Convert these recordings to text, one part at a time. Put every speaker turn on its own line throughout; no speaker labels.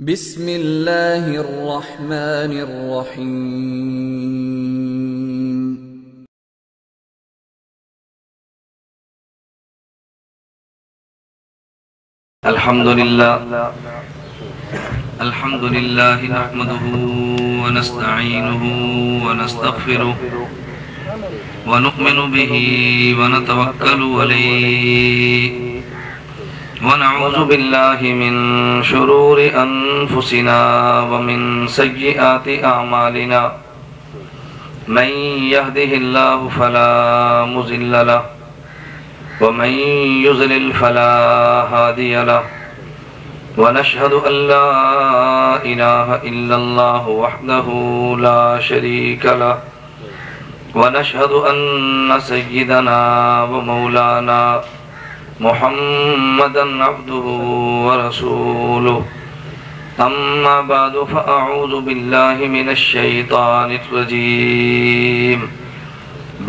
بسم اللہ الرحمن الرحیم۔
الحمد للہ نحمده ونستعینه ونستغفره ونؤمن به ونتوکل علیہ ونعوذ باللہ من شرور انفسنا ومن سیئات اعمالنا من يهده الله فلا مضل له ومن يضلل فلا هادي له ونشهد أن لا إله إلا الله وحده لا شريك له ونشهد أن سيدنا ومولانا محمدا عبده ورسوله أما بعد فأعوذ بالله من الشيطان الرجيم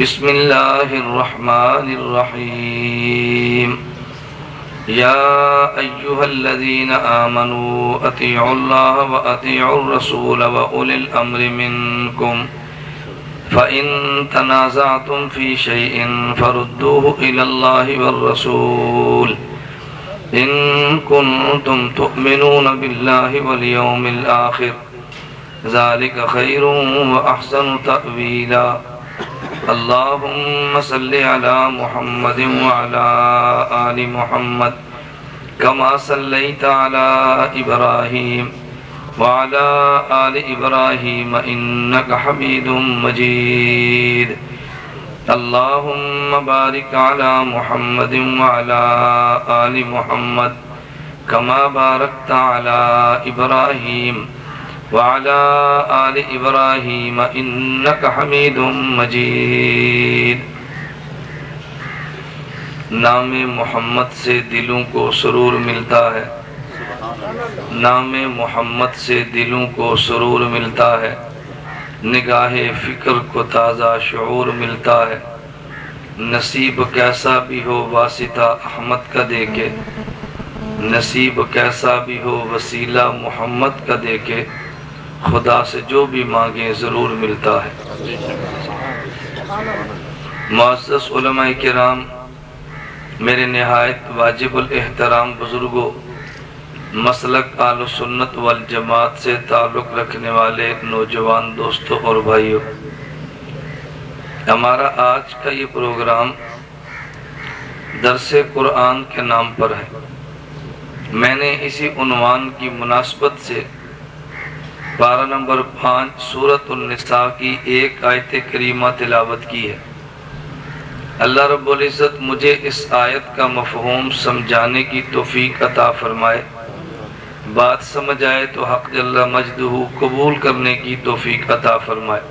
بسم الله الرحمن الرحيم يا أيها الذين آمنوا أطيعوا الله وأطيعوا الرسول وأولي الأمر منكم فإن تنازعتم في شيء فردوه إلى الله والرسول إن كنتم تؤمنون بالله واليوم الآخر ذلك خير وأحسن تأويلا اللهم صل على محمد وعلى آل محمد كما صليت على إبراهيم وعلى آل إبراهيم إنك حميد مجيد اللهم بارك على محمد وعلى آل محمد كما باركت على إبراهيم وعلى آل إبراهيم إنك حميد مجيد۔ نام محمد سے دلوں کو سرور ملتا ہے، نام محمد سے دلوں کو سرور ملتا ہے، نگاہ فکر کو تازہ شعور ملتا ہے۔ نصیب کیسا بھی ہو واسطہ احمد کا دیکھے، نصیب کیسا بھی ہو وسیلہ محمد کا دیکھے، خدا سے جو بھی مانگیں ضرور ملتا ہے۔ معزز علماء کرام، میرے نہایت واجب الاحترام بزرگوں، مسلک اہل سنت والجماعت سے تعلق رکھنے والے نوجوان دوستوں اور بھائیوں، ہمارا آج کا یہ پروگرام درس قرآن کے نام پر ہے۔ میں نے اسی عنوان کی مناسبت سے پارہ نمبر 5 سورۃ النساء کی ایک آیت کریمہ تلاوت کی ہے۔ اللہ رب العزت مجھے اس آیت کا مفہوم سمجھانے کی توفیق عطا فرمائے، بات سمجھ آئے تو حق جل مجدہ قبول کرنے کی توفیق عطا فرمائے۔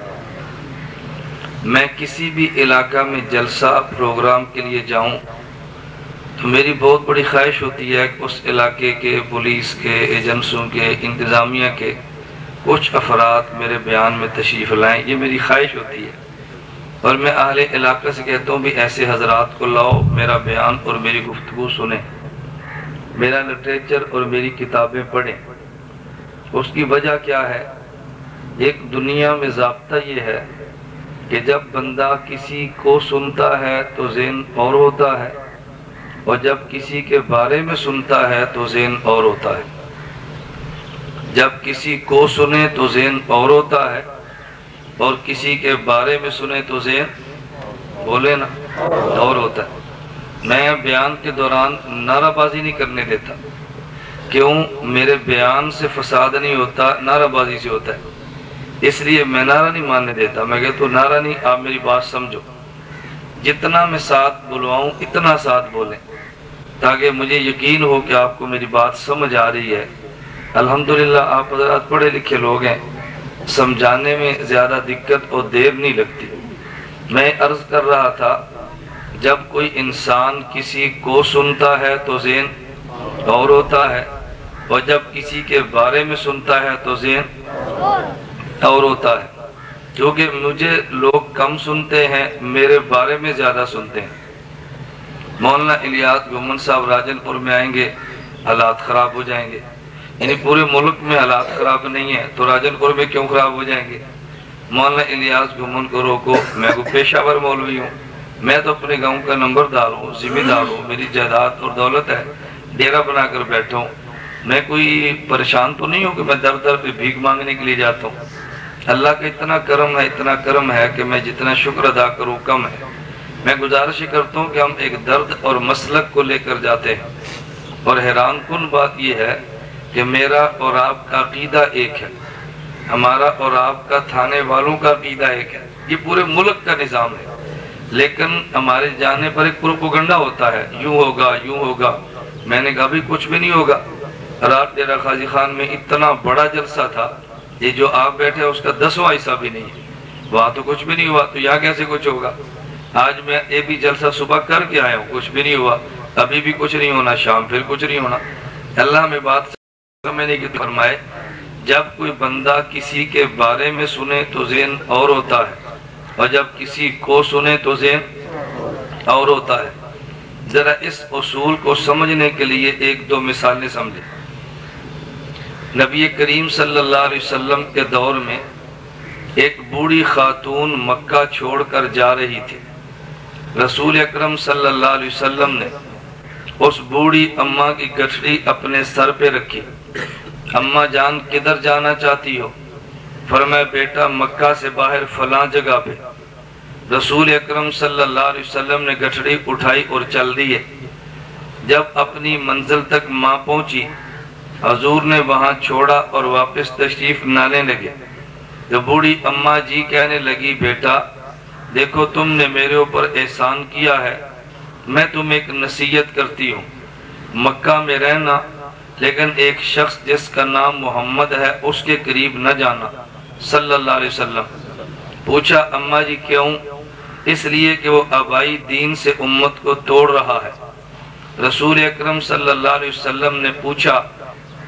میں کسی بھی علاقہ میں جلسہ پروگرام کے لیے جاؤں تو میری بہت بڑی خواہش ہوتی ہے کہ اس علاقے کے پولیس کے ایجنسوں کے انتظامیہ کے کچھ افراد میرے بیان میں تشریف لائیں، یہ میری خواہش ہوتی ہے، اور میں اہل علاقہ سے کہتا ہوں بھی ایسے حضرات کو لاؤ، میرا بیان اور میری گفتگو سنیں، میرا لٹریچر اور میری کتابیں پڑھیں۔ اس کی وجہ کیا ہے؟ ایک دنیا میں ضابطہ یہ ہے کہ جب بندہ کسی کو سنتا ہے تو ذہن اور ہوتا ہے، اور جب کسی کے بارے میں سنتا ہے تو ذہن اور ہوتا ہے۔ جب کسی کو سنے تو ذہن اور ہوتا ہے، اور کسی کے بارے میں سنے تو ذہن بولے نا اور ہوتا ہے۔ میں بیان کے دوران نعرہ بازی نہیں کرنے دیتا، کیوں؟ میرے بیان سے فساد نہیں ہوتا، نعرہ بازی سے ہوتا ہے، اس لیے میں نعرہ نہیں ماننے دیتا۔ میں کہتا ہوں نعرہ نہیں، آپ میری بات سمجھو، جتنا میں ساتھ بلواؤں اتنا ساتھ بولیں، تاکہ مجھے یقین ہو کہ آپ کو میری بات سمجھ آ رہی ہے۔ الحمدللہ آپ حضرات پڑھے لکھے لوگ ہیں، سمجھانے میں زیادہ دقت اور دیر نہیں لگتی۔ میں عرض کر رہا تھا، جب کوئی انسان کسی کو سنتا ہے تو ذہن اور ہوتا ہے، اور جب کسی کے بارے میں سنتا ہے تو ذہن اور ہوتا ہے۔ کیونکہ مجھے لوگ کم سنتے ہیں، میرے بارے میں زیادہ سنتے ہیں۔ مولانا الیاس گومن صاحب راجن پور میں آئیں گے، حالات خراب ہو جائیں گے۔ یعنی پورے ملک میں حالات خراب نہیں ہیں تو راجن پور میں کیوں خراب ہو جائیں گے؟ مولانا الیاس گھومن کو روکو، میں کو پیشہ ور مولوی ہوں، میں تو اپنے گاؤں کا نمبردار ہوں، ذمہ دار ہوں، میری جائیداد اور دولت ہے، ڈیرا بنا کر بیٹھا ہوں، میں کوئی پریشان تو نہیں ہوں کہ میں در در پہ بھیک مانگنے کے لیے جاتا ہوں۔ اللہ کا اتنا کرم ہے کہ میں جتنا شکر ادا کروں کم ہے۔ میں گزارش کرتا ہوں کہ ہم ایک درد اور مسلک کو لے کر جاتے ہیں، اور حیران کن بات یہ ہے کہ میرا اور آپ کا عقیدہ ایک ہے، ہمارا اور آپ کا تھانے والوں کا عقیدہ ایک ہے، یہ پورے ملک کا نظام ہے، لیکن ہمارے جانے پر ایک پروپیگنڈا ہوتا ہے، یوں ہوگا۔ میں نے کہا بھی کچھ بھی نہیں ہوگا۔ رات ڈیرہ خاجی خان میں اتنا بڑا جلسہ تھا، یہ جو آپ بیٹھے اس کا 10واں حصہ بھی نہیں ہے، وہاں تو کچھ بھی نہیں ہوا، تو یہاں کیسے کچھ ہوگا؟ آج میں ایک بھی جلسہ صبح کر کے آیا ہوں، کچھ بھی نہیں ہوا، ابھی بھی کچھ نہیں ہونا، شام پھر کچھ نہیں ہونا۔ اللہ میں بات سمجھنے کی فرمائے، جب کوئی بندہ کسی کے بارے میں سنے تو ذہن اور ہوتا ہے، اور جب کسی کو سنے تو ذہن اور ہوتا ہے۔ ذرا اس اصول کو سمجھنے کے لیے ایک دو مثالیں سمجھیں۔ نبی کریم صلی اللہ علیہ وسلم کے دور میں ایک بوڑھی خاتون مکہ چھوڑ کر جا رہی تھی۔ رسول اکرم صلی اللہ علیہ وسلم نے اس بوڑھی اماں کی گٹھڑی اپنے سر پہ رکھی۔ اماں جان کدھر جانا چاہتی ہو؟ فرمایا بیٹا مکہ سے باہر فلاں جگہ پہ۔ رسول اکرم صلی اللہ علیہ وسلم نے گٹھڑی اٹھائی اور چل دیے۔ جب اپنی منزل تک ماں پہنچی، حضور نے وہاں چھوڑا اور واپس تشریف لانے لگے۔ تو بوڑھی اماں جی کہنے لگی بیٹا دیکھو تم نے میرے اوپر احسان کیا ہے، میں تمہیں ایک نصیحت کرتی ہوں، مکہ میں رہنا لیکن ایک شخص جس کا نام محمد ہے اس کے قریب نہ جانا صلی اللہ علیہ وسلم۔ پوچھا اماں جی کیوں؟ اس لیے کہ وہ آبائی دین سے امت کو توڑ رہا ہے۔ رسول اکرم صلی اللہ علیہ وسلم نے پوچھا،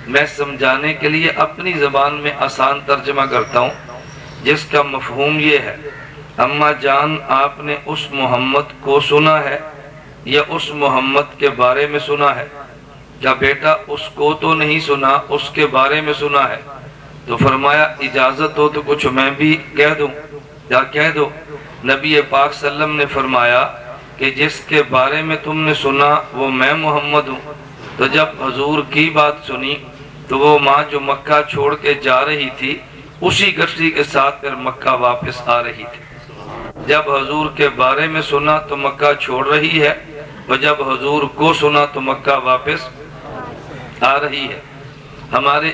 میں سمجھانے کے لیے اپنی زبان میں آسان ترجمہ کرتا ہوں جس کا مفہوم یہ ہے، اماں جان آپ نے اس محمد کو سنا ہے یا اس محمد کے بارے میں سنا ہے؟ کیا بیٹا اس کو تو نہیں سنا، اس کے بارے میں سنا ہے؟ تو فرمایا اجازت ہو تو کچھ میں بھی کہہ دوں؟ یا کہہ دو۔ نبی پاک صلی اللہ علیہ وسلم نے فرمایا کہ جس کے بارے میں تم نے سنا وہ میں محمد ہوں۔ تو جب حضور کی بات سنی تو وہ ماں جو مکہ چھوڑ کے جا رہی تھی اسی گٹھڑی کے ساتھ پھر مکہ واپس آ رہی تھی۔ جب حضور کے بارے میں سنا تو مکہ چھوڑ رہی ہے، اور جب حضور کو سنا تو مکہ واپس آ رہی ہے۔ ہمارے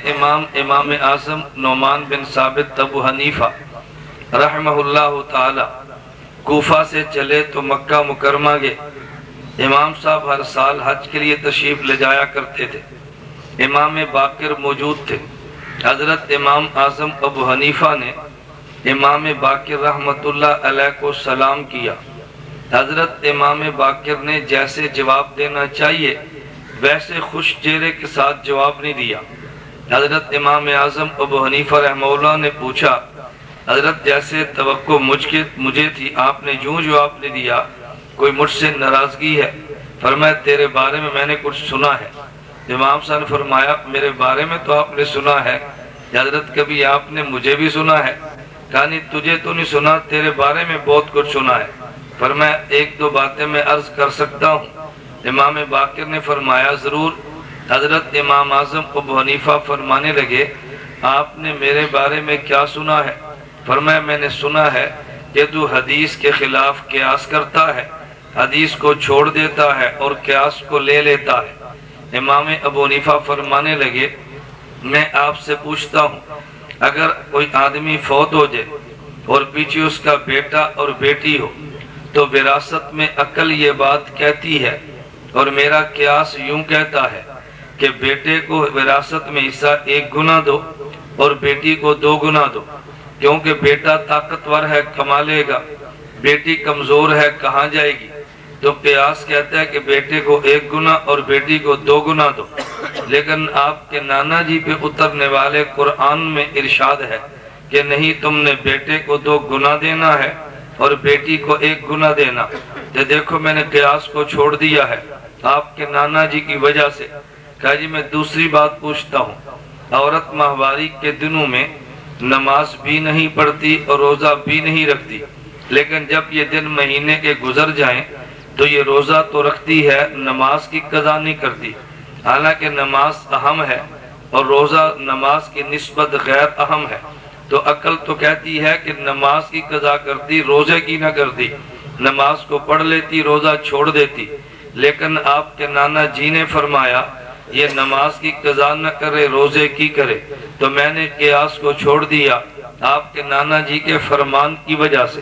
امام اعظم نعمان بن ثابت ابو حنیفہ رحمہ اللہ تعالی کوفہ سے چلے تو مکہ مکرمہ گئے۔ امام صاحب ہر سال حج کے لیے تشریف لے جایا کرتے تھے۔ امام باقر موجود تھے۔ حضرت امام اعظم ابو حنیفہ نے امام باقر رحمت اللہ علیہ کو سلام کیا۔ حضرت امام باقر نے جیسے جواب دینا چاہیے ویسے خوش چہرے کے ساتھ جواب نہیں دیا۔ حضرت امام اعظم ابو حنیفہ رحمہ اللہ نے پوچھا، حضرت جیسے توقع مجھے تھی آپ نے یوں جواب نہیں دیا، کوئی مجھ سے ناراضگی ہے؟ فرمایا تیرے بارے میں نے کچھ سنا ہے۔ امام صاحب نے فرمایا میرے بارے میں تو آپ نے سنا ہے، حضرت کبھی آپ نے مجھے بھی سنا ہے؟ کہا نہیں تجھے تو نہیں سنا، تیرے بارے میں بہت کچھ سنا ہے۔ فرمایا ایک دو باتیں میں عرض کر سکتا ہوں؟ امام باقر نے فرمایا ضرور۔ حضرت امام اعظم ابو حنیفہ فرمانے لگے آپ نے میرے بارے میں کیا سنا ہے؟ فرمایا میں نے سنا ہے کہ تو حدیث کے خلاف قیاس کرتا ہے، حدیث کو چھوڑ دیتا ہے اور قیاس کو لے لیتا ہے۔ امام ابو حنیفہ فرمانے لگے میں آپ سے پوچھتا ہوں اگر کوئی آدمی فوت ہو جائے اور پیچھے اس کا بیٹا اور بیٹی ہو تو وراثت میں عقل یہ بات کہتی ہے اور میرا قیاس یوں کہتا ہے کہ بیٹے کو وراثت میں حصہ 1 گنا دو اور بیٹی کو 2 گنا دو، کیونکہ بیٹا طاقتور ہے کما لے گا، بیٹی کمزور ہے کہاں جائے گی؟ تو قیاس کہتا ہے کہ بیٹے کو 1 گنا اور بیٹی کو 2 گنا دو۔ لیکن آپ کے نانا جی پہ اترنے والے قرآن میں ارشاد ہے کہ نہیں تم نے بیٹے کو 2 گنا دینا ہے اور بیٹی کو 1 گنا دینا۔ تو دیکھو میں نے قیاس کو چھوڑ دیا ہے آپ کے نانا جی کی وجہ سے۔ کہا جی میں دوسری بات پوچھتا ہوں، عورت ماہواری کے دنوں میں نماز بھی نہیں پڑھتی اور روزہ بھی نہیں رکھتی، لیکن جب یہ دن مہینے کے گزر جائیں تو یہ روزہ تو رکھتی ہے، نماز کی قضا نہیں کرتی، حالانکہ نماز اہم ہے اور روزہ نماز کی نسبت غیر اہم ہے۔ تو عقل تو کہتی ہے کہ نماز کی قضا کرتی، روزے کی نہ کرتی، نماز کو پڑھ لیتی، روزہ چھوڑ دیتی، لیکن آپ کے نانا جی نے فرمایا یہ نماز کی قضا نہ کرے، روزے کی کرے، تو میں نے قیاس کو چھوڑ دیا۔ آپ کے نانا جی کے فرمان کی وجہ سے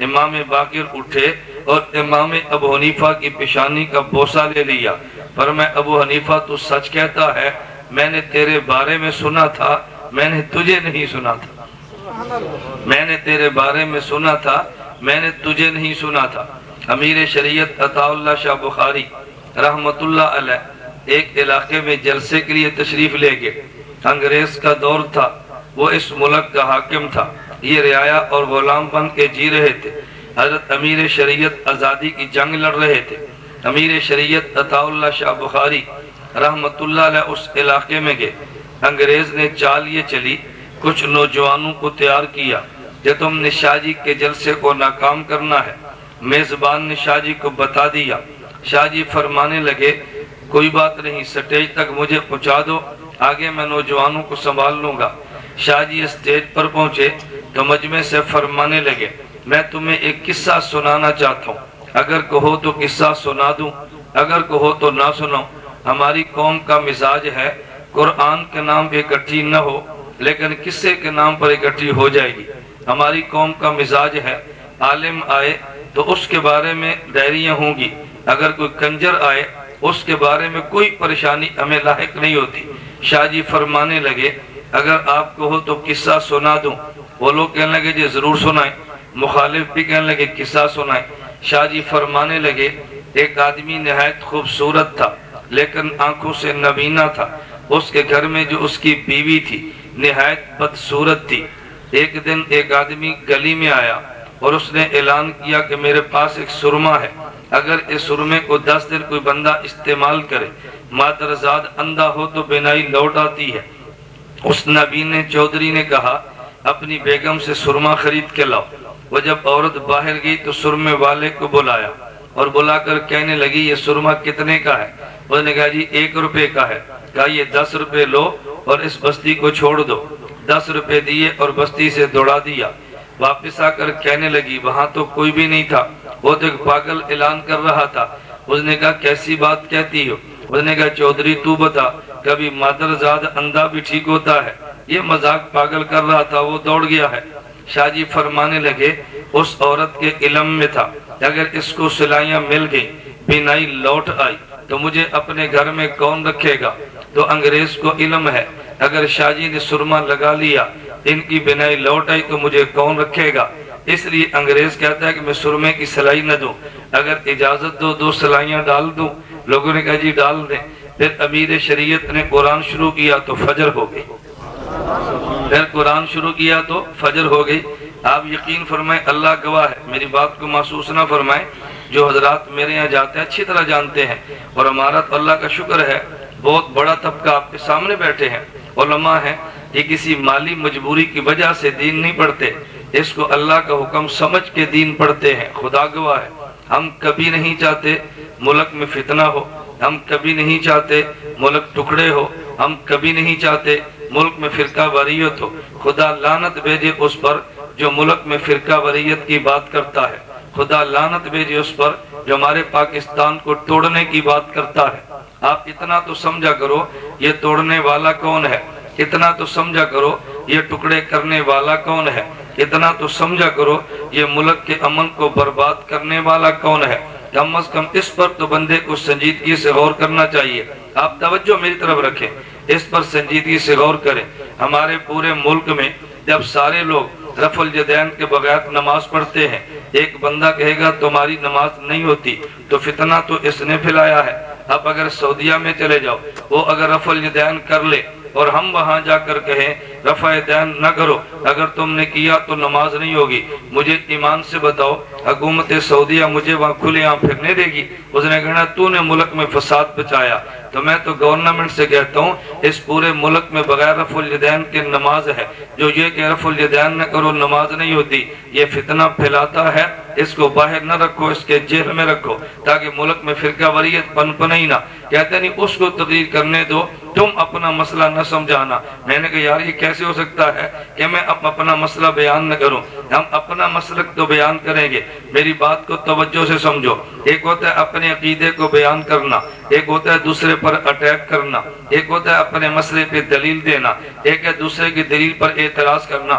امام باقر اٹھے اور امام ابو حنیفہ کی پیشانی کا بوسہ لے لیا، پر میں ابو حنیفہ تو سچ کہتا ہے، میں نے تیرے بارے میں سنا تھا، میں نے تجھے نہیں سنا تھا، میں نے تیرے بارے میں سنا تھا، میں نے تجھے نہیں سنا تھا۔ امیر شریعت عطا اللہ شاہ بخاری رحمت اللہ علیہ ایک علاقے میں جلسے کے لیے تشریف لے گئے، انگریز کا دور تھا، وہ اس ملک کا حاکم تھا، یہ رعایا اور غلام بن کے جی رہے تھے۔ حضرت امیر شریعت آزادی کی جنگ لڑ رہے تھے۔ امیر شریعت عطا اللہ شاہ بخاری رحمت اللہ علیہ اس علاقے میں گئے، انگریز نے چال یہ چلی، کچھ نوجوانوں کو تیار کیا کہ تم نے شاہ جی کے جلسے کو ناکام کرنا ہے۔ میزبان نے شاہ جی کو بتا دیا، شاہ جی فرمانے لگے کوئی بات نہیں، سٹیج تک مجھے پہنچا دو، آگے میں نوجوانوں کو سنبھال لوں گا۔ شاہ جی اسٹیج پر پہنچے تو مجمع سے فرمانے لگے میں تمہیں ایک قصہ سنانا چاہتا ہوں، اگر کہو تو قصہ سنا دوں، اگر کہو تو نہ سنو۔ ہماری قوم کا مزاج ہے قرآن کے نام پہ اکٹھی نہ ہو لیکن قصے کے نام پر اکٹھی ہو جائے گی۔ ہماری قوم کا مزاج ہے عالم آئے تو اس کے بارے میں ڈائریاں ہوں گی، اگر کوئی کنجر آئے اس کے بارے میں کوئی پریشانی ہمیں لاحق نہیں ہوتی۔ شاہ جی فرمانے لگے اگر آپ کہو تو قصہ سنا دوں۔ وہ لوگ کہنے لگے جی ضرور سنائیں، مخالف بھی کہنے لگے قصہ سنائیں۔ شاہ جی فرمانے لگے ایک آدمی نہایت خوبصورت تھا لیکن آنکھوں سے نبینا تھا، اس کے گھر میں جو اس کی بیوی تھی نہایت بدصورت تھی۔ ایک دن ایک آدمی گلی میں آیا اور اس نے اعلان کیا کہ میرے پاس ایک سرما ہے، اگر اس سرمے کو 10 دن کوئی بندہ استعمال کرے، مادرزاد اندھا ہو تو بینائی لوٹ آتی ہے۔ اس نبینے چودھری نے کہا اپنی بیگم سے سرما خرید کے لاؤ۔ وہ جب عورت باہر گئی تو سرمے والے کو بلایا اور بلا کر کہنے لگی یہ سرما کتنے کا ہے؟ اس نے کہا جی 1 روپے کا ہے۔ کہا یہ 10 روپے لو اور اس بستی کو چھوڑ دو۔ 10 روپے دیے اور بستی سے دوڑا دیا۔ واپس آ کر کہنے لگی وہاں تو کوئی بھی نہیں تھا، وہ تو ایک پاگل اعلان کر رہا تھا۔ اس نے کہا کیسی بات کہتی ہو؟ اس نے کہا چودھری تو بتا، کبھی مادرزاد اندھا بھی ٹھیک ہوتا ہے؟ یہ مذاق پاگل کر رہا تھا، وہ دوڑ گیا ہے۔ شاہ جی فرمانے لگے اس عورت کے علم میں تھا اگر اس کو سلائیاں مل گئی، بینائی لوٹ آئی تو مجھے اپنے گھر میں کون رکھے گا؟ تو انگریز کو علم ہے اگر شاہ جی نے سرما لگا لیا، ان کی بینائی لوٹ آئی تو مجھے کون رکھے گا؟ اس لیے انگریز کہتا ہے کہ میں سرمے کی سلائی نہ دوں، اگر اجازت دو 2 سلائیاں ڈال دوں۔ لوگوں نے کہا جی ڈال دیں۔ پھر امیر شریعت نے قرآن شروع کیا تو فجر ہو گئی، پھر قرآن شروع کیا تو فجر ہو گئی۔ آپ یقین فرمائیں، اللہ گواہ ہے، میری بات کو محسوس نہ فرمائیں، جو حضرات میرے یہاں جاتے ہیں اچھی طرح جانتے ہیں، اور ہمارا تو اللہ کا شکر ہے بہت بڑا طبقہ آپ کے سامنے بیٹھے ہیں، علماء ہیں، یہ کسی مالی مجبوری کی وجہ سے دین نہیں پڑھتے، اس کو اللہ کا حکم سمجھ کے دین پڑھتے ہیں۔ خدا گواہ ہے ہم کبھی نہیں چاہتے ملک میں فتنہ ہو، ہم کبھی نہیں چاہتے ملک ٹکڑے ہو، ہم کبھی نہیں چاہتے ملک میں فرقہ واریت ہو۔ خدا لعنت بھیجے اس پر جو ملک میں فرقہ واریت کی بات کرتا ہے، خدا لعنت بھیجے اس پر جو ہمارے پاکستان کو توڑنے کی بات کرتا ہے۔ آپ اتنا تو سمجھا کرو یہ توڑنے والا کون ہے، اتنا تو سمجھا کرو یہ ٹکڑے کرنے والا کون ہے، اتنا تو سمجھا کرو یہ ملک کے امن کو برباد کرنے والا کون ہے۔ کم از کم اس پر تو بندے کو سنجیدگی سے غور کرنا چاہیے۔ آپ توجہ میری طرف رکھیں، اس پر سنجیدگی سے غور کریں۔ ہمارے پورے ملک میں جب سارے لوگ رفع الیدین کے بغیر نماز پڑھتے ہیں، ایک بندہ کہے گا تمہاری نماز نہیں ہوتی تو فتنہ تو اس نے پھیلایا ہے۔ اب اگر سعودیہ میں چلے جاؤ، وہ اگر رفع الیدین کر لے اور ہم وہاں جا کر کہیں رفع دین نہ کرو، اگر تم نے کیا تو نماز نہیں ہوگی۔ مجھے ایمان سے بتاؤ حکومت سعودیہ مجھے وہاں کھلے عام پھرنے دے گی؟ اس نے کہنا تو نے ملک میں فساد بچایا۔ تو میں تو گورنمنٹ سے کہتا ہوں اس پورے ملک میں بغیر رفع الیدین کے نماز ہے، جو یہ کہ رفع الیدین نہ کرو نماز نہیں ہوتی، یہ فتنہ پھیلاتا ہے، اس کو باہر نہ رکھو، اس کے جیل میں رکھو تاکہ ملک میں فرقہ واریت پنپنے ہی نہ۔ کہتے نہیں اس کو تقریر کرنے دو، تم اپنا مسئلہ نہ سمجھانا۔ میں نے کہا یار یہ کیسے ہو سکتا ہے کہ میں اپنا مسئلہ بیان نہ کروں؟ ہم اپنا مسلک تو بیان کریں گے، میری بات کو توجہ سے سمجھو۔ ایک ہوتا ہے اپنے عقیدے کو بیان کرنا، ایک ہوتا ہے دوسرے پر اٹیک کرنا، ایک ہوتا ہے اپنے مسئلے پہ دلیل دینا، ایک ہے دوسرے کی دلیل پر اعتراض کرنا۔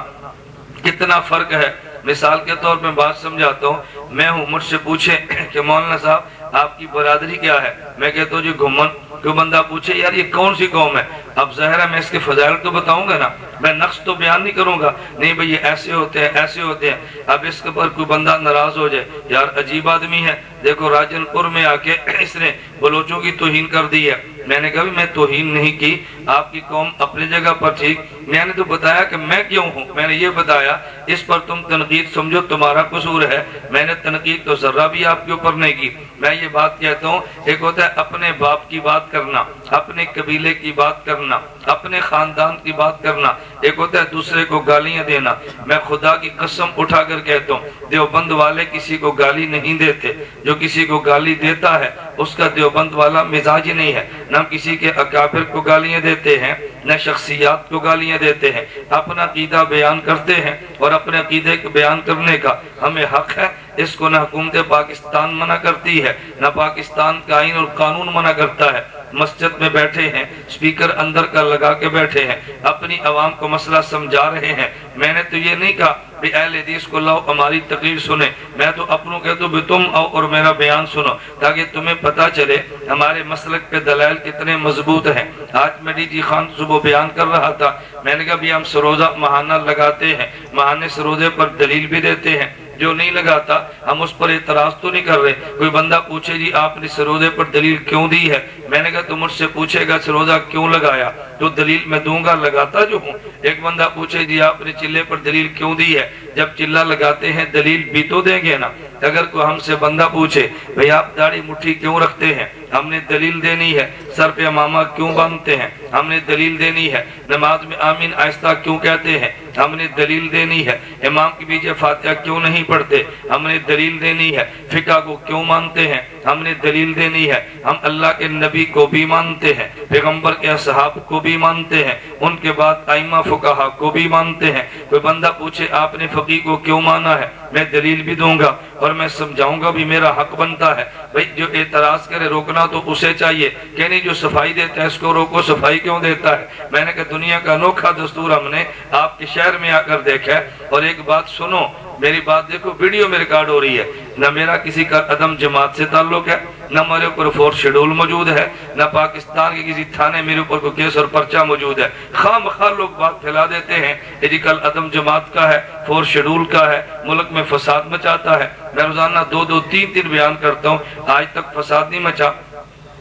کتنا فرق ہے۔ مثال کے طور پہ بات سمجھاتا ہوں، میں ہوں، مجھ سے پوچھے کہ مولانا صاحب آپ کی برادری کیا ہے؟ میں کہتا ہوں جی گھمن۔ کوئی بندہ پوچھے یار یہ کون سی قوم ہے؟ اب ظاہر ہے میں اس کے فضائل تو بتاؤں گا نا، میں نقص تو بیان نہیں کروں گا، نہیں بھئی یہ ایسے ہوتے ہیں ایسے ہوتے ہیں۔ اب اس کے پر کوئی بندہ ناراض ہو جائے، یار عجیب آدمی ہے، دیکھو راجن پور میں آ کے اس نے بلوچوں کی توہین کر دی ہے۔ میں نے کہا میں توہین نہیں کی، آپ کی قوم اپنی جگہ پر ٹھیک، میں نے تو بتایا کہ میں کیوں ہوں، میں نے یہ بتایا اس پر تم تنقید سمجھو تمہارا قصور ہے، میں نے تنقید تو ذرہ بھی آپ کے اوپر نہیں کی۔ میں یہ بات کہتا ہوں، ایک ہوتا ہے اپنے باپ کی بات کرنا، اپنے قبیلے کی بات کرنا، اپنے خاندان کی بات کرنا، ایک ہوتا ہے دوسرے کو گالیاں دینا۔ میں خدا کی قسم اٹھا کر کہتا ہوں دیوبند والے کسی کو گالی نہیں دیتے، جو کسی کو گالی دیتا ہے اس کا دیوبند والا مزاج ہی نہیں ہے۔ نہ کسی کے اکابر کو گالیاں دیتے ہیں، نہ شخصیات کو گالیاں دیتے ہیں، اپنا عقیدہ بیان کرتے ہیں، اور اپنے عقیدے کو بیان کرنے کا ہمیں حق ہے۔ اس کو نہ حکومت پاکستان منع کرتی ہے، نہ پاکستان کا آئین اور قانون منع کرتا ہے۔ مسجد میں بیٹھے ہیں، سپیکر اندر کا لگا کے بیٹھے ہیں، اپنی عوام کو مسئلہ سمجھا رہے ہیں۔ میں نے تو یہ نہیں کہا بھی اہل حدیث کو لاؤ ہماری تقریر سنیں، میں تو اپنوں کہتا ہوں بھی تم آؤ اور میرا بیان سنو تاکہ تمہیں پتہ چلے ہمارے مسلک پہ دلائل کتنے مضبوط ہیں۔ آج میری جی خان صبح بیان کر رہا تھا، میں نے کہا بھی ہم سروزہ ماہانہ لگاتے ہیں، ماہانے سروزے پر دلیل بھی دیتے ہیں، جو نہیں لگاتا ہم اس پر اعتراض تو نہیں کر رہے۔ کوئی بندہ پوچھے جی آپ نے سروزے پر دلیل کیوں دی ہے؟ میں نے کہا تو مجھ سے پوچھے گا سروزہ کیوں لگایا تو دلیل میں دوں گا، لگاتا جو ہوں۔ ایک بندہ پوچھے جی آپ نے چلے پر دلیل کیوں دی ہے؟ جب چلہ لگاتے ہیں دلیل بھی تو دیں گے نا۔ اگر کوئی ہم سے بندہ پوچھے بھئی آپ داڑھی مٹھی کیوں رکھتے ہیں؟ ہم نے دلیل دینی ہے۔ سر پہ امامہ کیوں باندھتے ہیں؟ ہم نے دلیل دینی ہے۔ نماز میں آمین آہستہ کیوں کہتے ہیں؟ ہم نے دلیل دینی ہے۔ امام کے پیچھے فاتحہ کیوں نہیں پڑھتے؟ ہم نے دلیل دینی ہے۔ فقہ کو کیوں مانتے ہیں؟ ہم نے دلیل دینی ہے۔ ہم اللہ کے نبی کو بھی مانتے ہیں، پیغمبر کے اصحاب کو بھی مانتے ہیں، ان کے بعد ائمہ فقہا کو بھی مانتے ہیں۔ کوئی بندہ پوچھے آپ نے فقیہ کو کیوں مانا ہے؟ میں دلیل بھی دوں گا اور میں سمجھاؤں گا بھی، میرا حق بنتا ہے۔ بھئی جو اعتراض کرے روکنا تو اسے چاہیے کہ نہیں جو صفائی دیتا ہے اس کو روکو، صفائی کیوں دیتا ہے؟ میں نے کہا دنیا کا انوکھا دستور ہم نے آپ کے شہر میں آ کر دیکھا ہے۔ اور ایک بات سنو، میری بات دیکھو، ویڈیو میں ریکارڈ ہو رہی ہے، نہ میرا کسی کا عدم جماعت سے تعلق ہے، نہ میرے اوپر فورس شیڈول موجود ہے، نہ پاکستان کے کسی تھانے میرے اوپر کوئی کیس اور پرچہ موجود ہے۔ خواہ مخواہ لوگ بات پھیلا دیتے ہیں کہ جی کل عدم جماعت کا ہے، فورس شیڈول کا ہے، ملک میں فساد مچاتا ہے۔ میں روزانہ 2 3 بیان کرتا ہوں، آج تک فساد نہیں مچا۔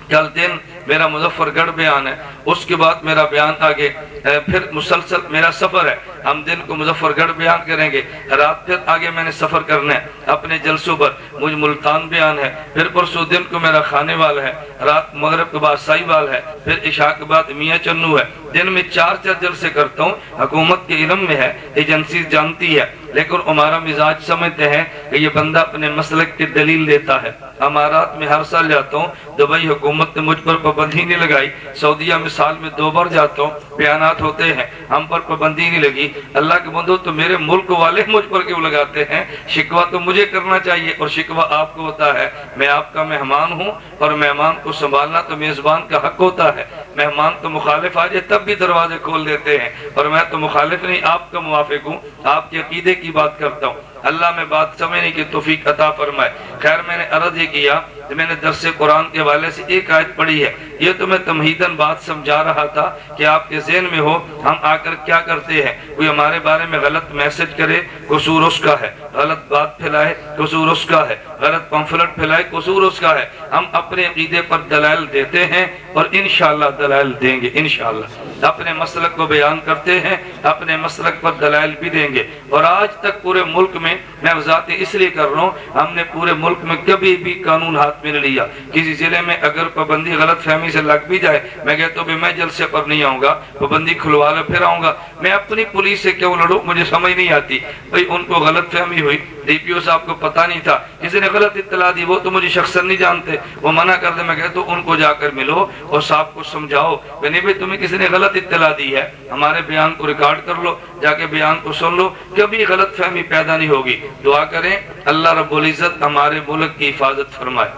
کل دن میرا مظفر گڑھ بیان ہے، اس کے بعد میرا بیان آگے، پھر مسلسل میرا سفر ہے، ہم دن کو مظفر گڑھ بیان کریں گے، رات پھر آگے میں نے سفر کرنا ہے اپنے جلسوں پر، مجھ ملتان بیان ہے، پھر پرسوں دن کو میرا خانے وال ہے، رات مغرب کے بعد سائی وال ہے، پھر عشاء کے بعد میاں چنو ہے۔ دن میں 4 جلسے کرتا ہوں۔ حکومت کے علم میں ہے، ایجنسی جانتی ہے، لیکن ہمارا مزاج سمجھتے ہیں کہ یہ بندہ اپنے مسلک کی دلیل دیتا ہے۔ امارات میں ہر سال جاتا ہوں، دبئی حکومت نے مجھ پر پابندی نہیں لگائی، سعودیہ میں سال میں 2 بار جاتا ہوں، بیانات ہوتے ہیں، ہم پر پابندی نہیں لگی۔ اللہ کے بندو تو میرے ملک والے مجھ پر کیوں لگاتے ہیں؟ شکوہ تو مجھے کرنا چاہیے اور شکوہ آپ کو ہوتا ہے۔ میں آپ کا مہمان ہوں اور مہمان کو سنبھالنا تو میزبان کا حق ہوتا ہے۔ مہمان تو مخالف آ جائے تب بھی دروازے کھول دیتے ہیں، اور میں تو مخالف نہیں، آپ کا موافق ہوں، آپ کے عقیدے کی بات کرتا ہوں۔ اللہ میں بات سمجھنے کی توفیق عطا فرمائے۔ خیر میں نے عرض یہ کیا کہ میں نے درس قرآن کے حوالے سے ایک آیت پڑھی ہے، یہ تو میں تمہیداً بات سمجھا رہا تھا کہ آپ کے ذہن میں ہو ہم آ کر کیا کرتے ہیں۔ کوئی ہمارے بارے میں غلط میسج کرے، قصور اس کا ہے، غلط بات پھیلائے، قصور اس کا ہے، غلط پمفلٹ پھیلائے، قصور اس کا ہے۔ ہم اپنے عقیدے پر دلائل دیتے ہیں اور انشاءاللہ دلائل دیں گے، انشاءاللہ اپنے مسلک کو بیان کرتے ہیں، اپنے مسلک پر دلائل بھی دیں گے۔ اور آج تک پورے ملک میں، میں ذاتی اس لیے کر رہا ہوں، ہم نے پورے ملک میں کبھی بھی قانون ہاتھ میں نہیں لیا۔ کسی ضلع میں اگر پابندی غلط فہمی سے لگ بھی جائے، میں کہتا ہوں میں جلسے پر نہیں آؤں گا، پابندی کھلوا لے پھر آؤں گا۔ میں اپنی پولیس سے کیوں لڑوں؟ مجھے سمجھ نہیں آتی۔ بھئی ان کو غلط فہمی ہوئی، ڈی پی او صاحب کو پتہ نہیں تھا، کسی نے غلط اطلاع دی، وہ تو مجھے شخصاً نہیں جانتے، وہ منع کر دے۔ میں کہتا ہوں ان کو جا کر ملو اور صاحب کو سمجھاؤ کہ نہیں بھئی تمہیں کسی نے غلط اطلاع دی ہے، ہمارے بیان کو ریکارڈ کر لو، جا کے بیان کو سن لو، کبھی غلط فہمی پیدا نہیں ہوگی۔ دعا کریں اللہ رب العزت ہمارے ملک کی حفاظت فرمائے۔